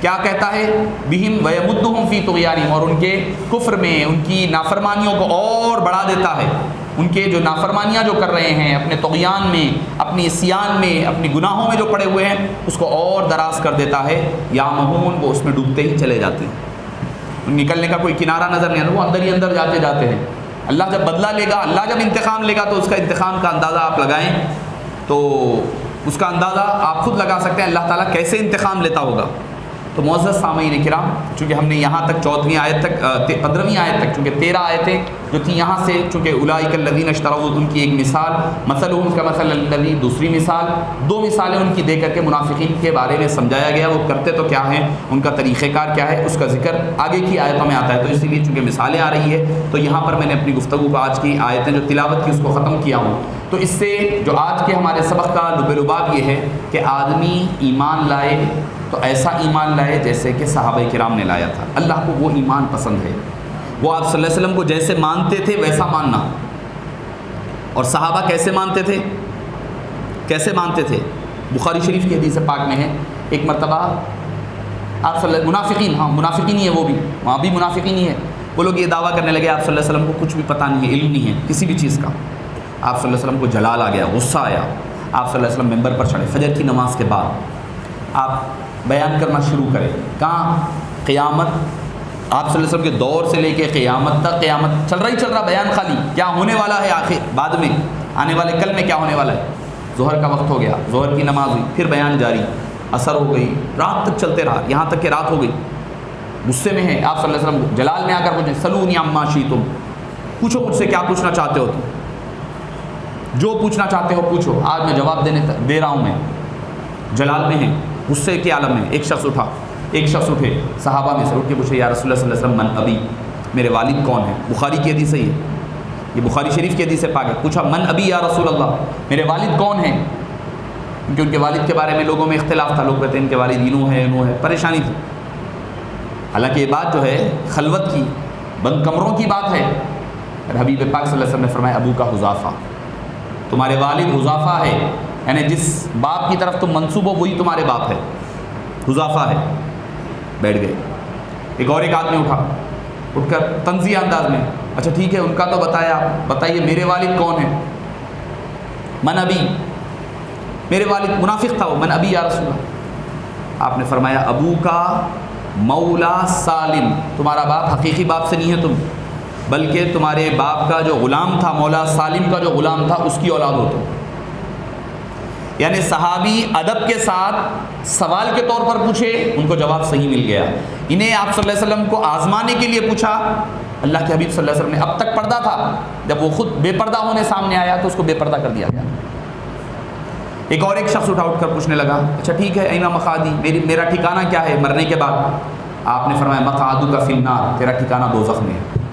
کیا کہتا ہے، بہم ویمدہم فی طغیانہم، اور ان کے کفر میں، ان کی نافرمانیوں کو اور بڑھا دیتا ہے، ان کے جو نافرمانیاں جو کر رہے ہیں، اپنے طغیان میں، اپنی عصیان میں، اپنی گناہوں میں جو پڑے ہوئے ہیں، اس کو اور دراز کر دیتا ہے. یامہون، وہ اس میں ڈوبتے ہی چلے جاتے ہیں، نکلنے کا کوئی کنارہ نظر نہیں آتا، وہ اندر ہی اندر جاتے ہیں. اللہ جب بدلہ لے گا، اللہ جب انتقام لے گا، تو اس کا انتقام کا اندازہ آپ لگائیں تو اس کا اندازہ آپ خود لگا سکتے ہیں اللہ تعالیٰ کیسے انتقام لیتا ہوگا۔ تو معزز سامعین کرام، چونکہ ہم نے یہاں تک 14ویں آیت تک 15ویں آیت تک چونکہ 13 آیتیں جو تھیں یہاں سے، چونکہ اولئک الذین اشتروا ان کی ایک مثال، مثلهم کمثل الذی دوسری مثال، 2 مثالیں ان کی دے کر کے منافقین کے بارے میں سمجھایا گیا، وہ کرتے تو کیا ہیں، ان کا طریقہ کار کیا ہے، اس کا ذکر آگے کی آیتوں میں آتا ہے۔ تو اسی لیے چونکہ مثالیں آ رہی ہے تو یہاں پر میں نے اپنی گفتگو کو آج کی آیتیں جو تلاوت کی اس کو ختم کیا ہوں۔ تو اس سے جو آج کے ہمارے سبق کا لب لباب یہ ہے کہ آدمی ایمان لائے تو ایسا ایمان لائے جیسے کہ صحابہ کرام نے لایا تھا۔ اللہ کو وہ ایمان پسند ہے، وہ آپ صلی اللہ علیہ وسلم کو جیسے مانتے تھے ویسا ماننا۔ اور صحابہ کیسے مانتے تھے؟ کیسے مانتے تھے؟ بخاری شریف کی حدیث پاک میں ہے، ایک مرتبہ آپ صلی اللہ منافقین، ہاں منافقین ہی ہے، وہ بھی وہاں بھی منافقین ہی ہے، وہ لوگ یہ دعویٰ کرنے لگے آپ صلی اللہ علیہ وسلم کو کچھ بھی پتہ نہیں ہے، علم نہیں ہے کسی بھی چیز کا۔ آپ صلی اللہ علیہ وسلم کو جلال آ گیا، غصہ آیا، آپ صلی اللہ علیہ وسلم ممبر پر چڑھے، فجر کی نماز کے بعد آپ بیان کرنا شروع کریں۔ کہاں؟ قیامت، آپ صلی اللہ علیہ وسلم کے دور سے لے کے قیامت تک، قیامت چل رہا بیان خالی کیا ہونے والا ہے، آخر بعد میں آنے والے کل میں کیا ہونے والا ہے۔ ظہر کا وقت ہو گیا، ظہر کی نماز ہوئی، پھر بیان جاری، عصر ہو گئی، رات تک چلتے رہا، یہاں تک کہ رات ہو گئی۔ غصے میں ہیں آپ صلی اللہ علیہ وسلم، جلال میں آ کر پوچھیں سلونی عما شئتم، پوچھو مجھ سے کیا پوچھنا چاہتے ہو تم، جو پوچھنا چاہتے ہو پوچھو، آج میں جواب دے رہا ہوں۔ میں جلال میں ہیں، غصے کے عالم میں۔ ایک شخص اٹھے صحابہ میں سے، اٹھ کے پوچھے یا رسول اللہ صلی اللہ علیہ وسلم من ابی، میرے والد کون ہیں؟ بخاری کی حدیث ہے یہ بخاری شریف کی حدیث ہے پاک ہے۔ پوچھا من ابی یا رسول اللہ، میرے والد کون ہیں؟ کیونکہ ان کے والد کے بارے میں لوگوں میں اختلاف تھا، لوگ کہتے ہیں ان کے والد انو ہے، پریشانی تھی۔ حالانکہ یہ بات جو ہے خلوت کی، بند کمروں کی بات ہے۔ حبیب پاک صلی اللہ علیہ وسلم نے فرمایا ابو کا حذافہ، تمہارے والد حذافہ ہے، یعنی جس باپ کی طرف تم منسوب ہو وہی تمہارے باپ ہے، حذافہ ہے۔ بیٹھ گئے۔ ایک آدمی اٹھ کر طنزیہ انداز میں، اچھا ٹھیک ہے ان کا تو بتائیے میرے والد کون ہیں؟ من ابی، میرے والد، منافق تھا وہ، من ابی یا رسول اللہ۔ آپ نے فرمایا ابو کا مولا سالم، تمہارا باپ حقیقی باپ سے نہیں ہے تم، بلکہ تمہارے باپ کا جو غلام تھا، مولا سالم کا جو غلام تھا اس کی اولاد ہو تم۔ یعنی صحابی ادب کے ساتھ سوال کے طور پر پوچھے، ان کو جواب صحیح مل گیا۔ انہیں آپ صلی اللہ علیہ وسلم کو آزمانے کے لیے پوچھا، اللہ کے حبیب صلی اللہ علیہ وسلم نے اب تک پردہ تھا، جب وہ خود بے پردہ ہونے سامنے آیا تو اس کو بے پردہ کر دیا گیا۔ ایک شخص اٹھ کر پوچھنے لگا، اچھا ٹھیک ہے اینا مقعدی، میرا ٹھکانہ کیا ہے مرنے کے بعد؟ آپ نے فرمایا مقعدک فی النار، تیرا ٹھکانہ دوزخ میں ہے،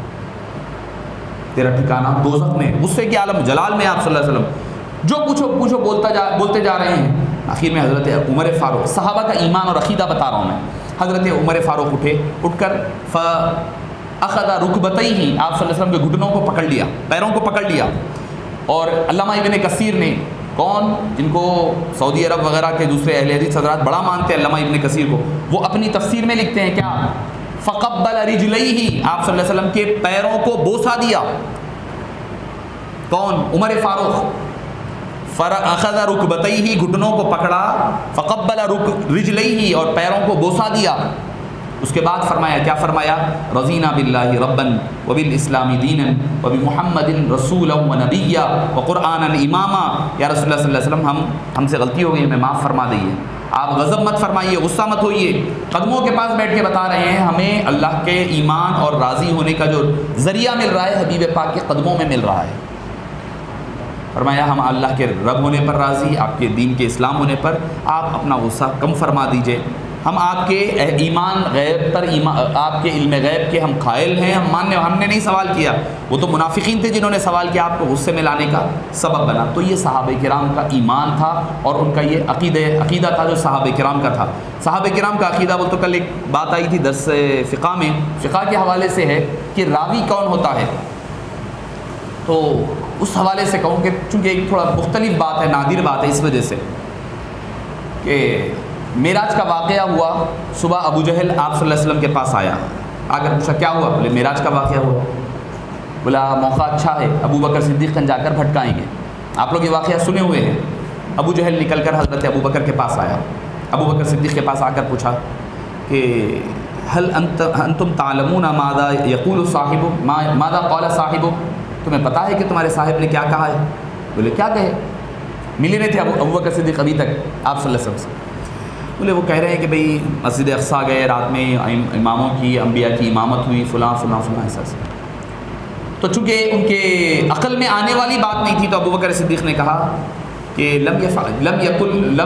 تیرا ٹھکانہ دوزخ میں ہے۔ غصے کے عالم جلال میں آپ صلی اللہ علیہ وسلم جو پوچھو بولتے جا رہے ہیں۔ آخر میں حضرت عمر فاروق، صحابہ کا ایمان اور عقیدہ بتا رہا ہوں میں، حضرت عمر فاروق اٹھ کر فاخذ رکبتیہ، آپ صلی اللہ علیہ وسلم کے گھٹنوں کو پکڑ لیا، پیروں کو پکڑ لیا۔ اور علامہ ابن کثیر نے، کون، جن کو سعودی عرب وغیرہ کے دوسرے اہل حدیث حضرات بڑا مانتے ہیں علامہ ابن کثیر کو، وہ اپنی تفسیر میں لکھتے ہیں کیا، فقبل رجلیہ، آپ صلی اللہ علیہ وسلم کے پیروں کو بوسہ دیا۔ کون؟ عمر فاروق۔ فاخذ رکبتیہ، گھٹنوں کو پکڑا، فقبل رجلیہ، اور پیروں کو بوسہ دیا۔ اس کے بعد فرمایا، کیا فرمایا، رضینا باللہ ربا وبالاسلام دینا وبمحمد رسولا ونبیا وقرآنا اماما، یا رسول اللہ صلی اللہ علیہ وسلم ہم سے غلطی ہو گئی، ہمیں معاف فرما دیجیے، آپ غضب مت فرمائیے، غصہ مت ہوئیے۔ قدموں کے پاس بیٹھ کے بتا رہے ہیں ہمیں اللہ کے ایمان اور راضی ہونے کا جو ذریعہ مل رہا ہے حبیب پاک کے قدموں میں مل رہا ہے۔ فرمایا ہم اللہ کے رب ہونے پر راضی، آپ کے دین کے اسلام ہونے پر، آپ اپنا غصہ کم فرما دیجئے، ہم آپ کے ایمان غیب پر، آپ کے علم غیب کے ہم قائل ہیں، ہم نے نہیں سوال کیا، وہ تو منافقین تھے جنہوں نے سوال کیا، آپ کو غصے میں لانے کا سبب بنا۔ تو یہ صحابہ کرام کا ایمان تھا اور ان کا یہ عقیدہ تھا جو صحابہ کرام کا تھا۔ صحابہ کرام کا عقیدہ، وہ تو کل ایک بات آئی تھی درس فقہ میں، فقہ کے حوالے سے ہے کہ راوی کون ہوتا ہے، تو اس حوالے سے کہوں کہ چونکہ ایک تھوڑا مختلف بات ہے، نادر بات ہے اس وجہ سے کہ معراج کا واقعہ ہوا، صبح ابو جہل آپ صلی اللہ علیہ وسلم کے پاس آیا، آ کر پوچھا کیا ہوا؟ بولے معراج کا واقعہ ہوا۔ بولا موقع اچھا ہے، ابو بکر صدیق جا کر بھٹکائیں گے، آپ لوگ یہ واقعہ سنے ہوئے ہیں۔ ابو جہل نکل کر حضرت ابو بکر کے پاس آیا، ابو بکر صدیق کے پاس آ کر پوچھا کہ هل انتم تعلمون ماذا یقول صاحب، ماذا قال صاحب، تمہیں پتہ ہے کہ تمہارے صاحب نے کیا کہا ہے؟ بولے کیا کہے؟ ملے نہیں تھے ابو بکر صدیق ابھی تک آپ صلی اللہ علیہ وسلم سے. بولے وہ کہہ رہے ہیں کہ بھئی مسجد اقصیٰ گئے رات میں، اماموں کی انبیاء کی امامت ہوئی، فلاں فلاں فلاں ایسا. تو چونکہ ان کے عقل میں آنے والی بات نہیں تھی تو ابو بکر صدیق نے کہا کہ لم یقل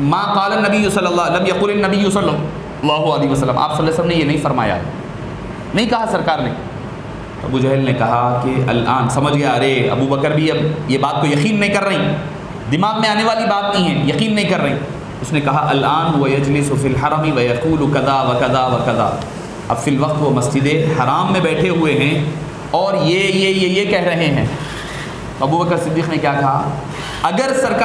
ما قال النبی صلی اللہ لم یقل النبی صلی اللہ علیہ وسلم، آپ صلی اللہ علیہ وسلم نے یہ نہیں فرمایا ہے، نہیں کہا سرکار نے. ابو جہل نے کہا کہ الان سمجھ گیا، ارے ابو بکر بھی اب یہ بات کو یقین نہیں کر رہی، دماغ میں آنے والی بات نہیں ہے، یقین نہیں کر رہی. اس نے کہا الان ویجلس فی الحرم ویقول کذا وکذا وکذا، اب فی الوقت وہ مسجد حرام میں بیٹھے ہوئے ہیں اور یہ کہہ رہے ہیں. ابو بکر صدیق نے کیا کہا، اگر سرکار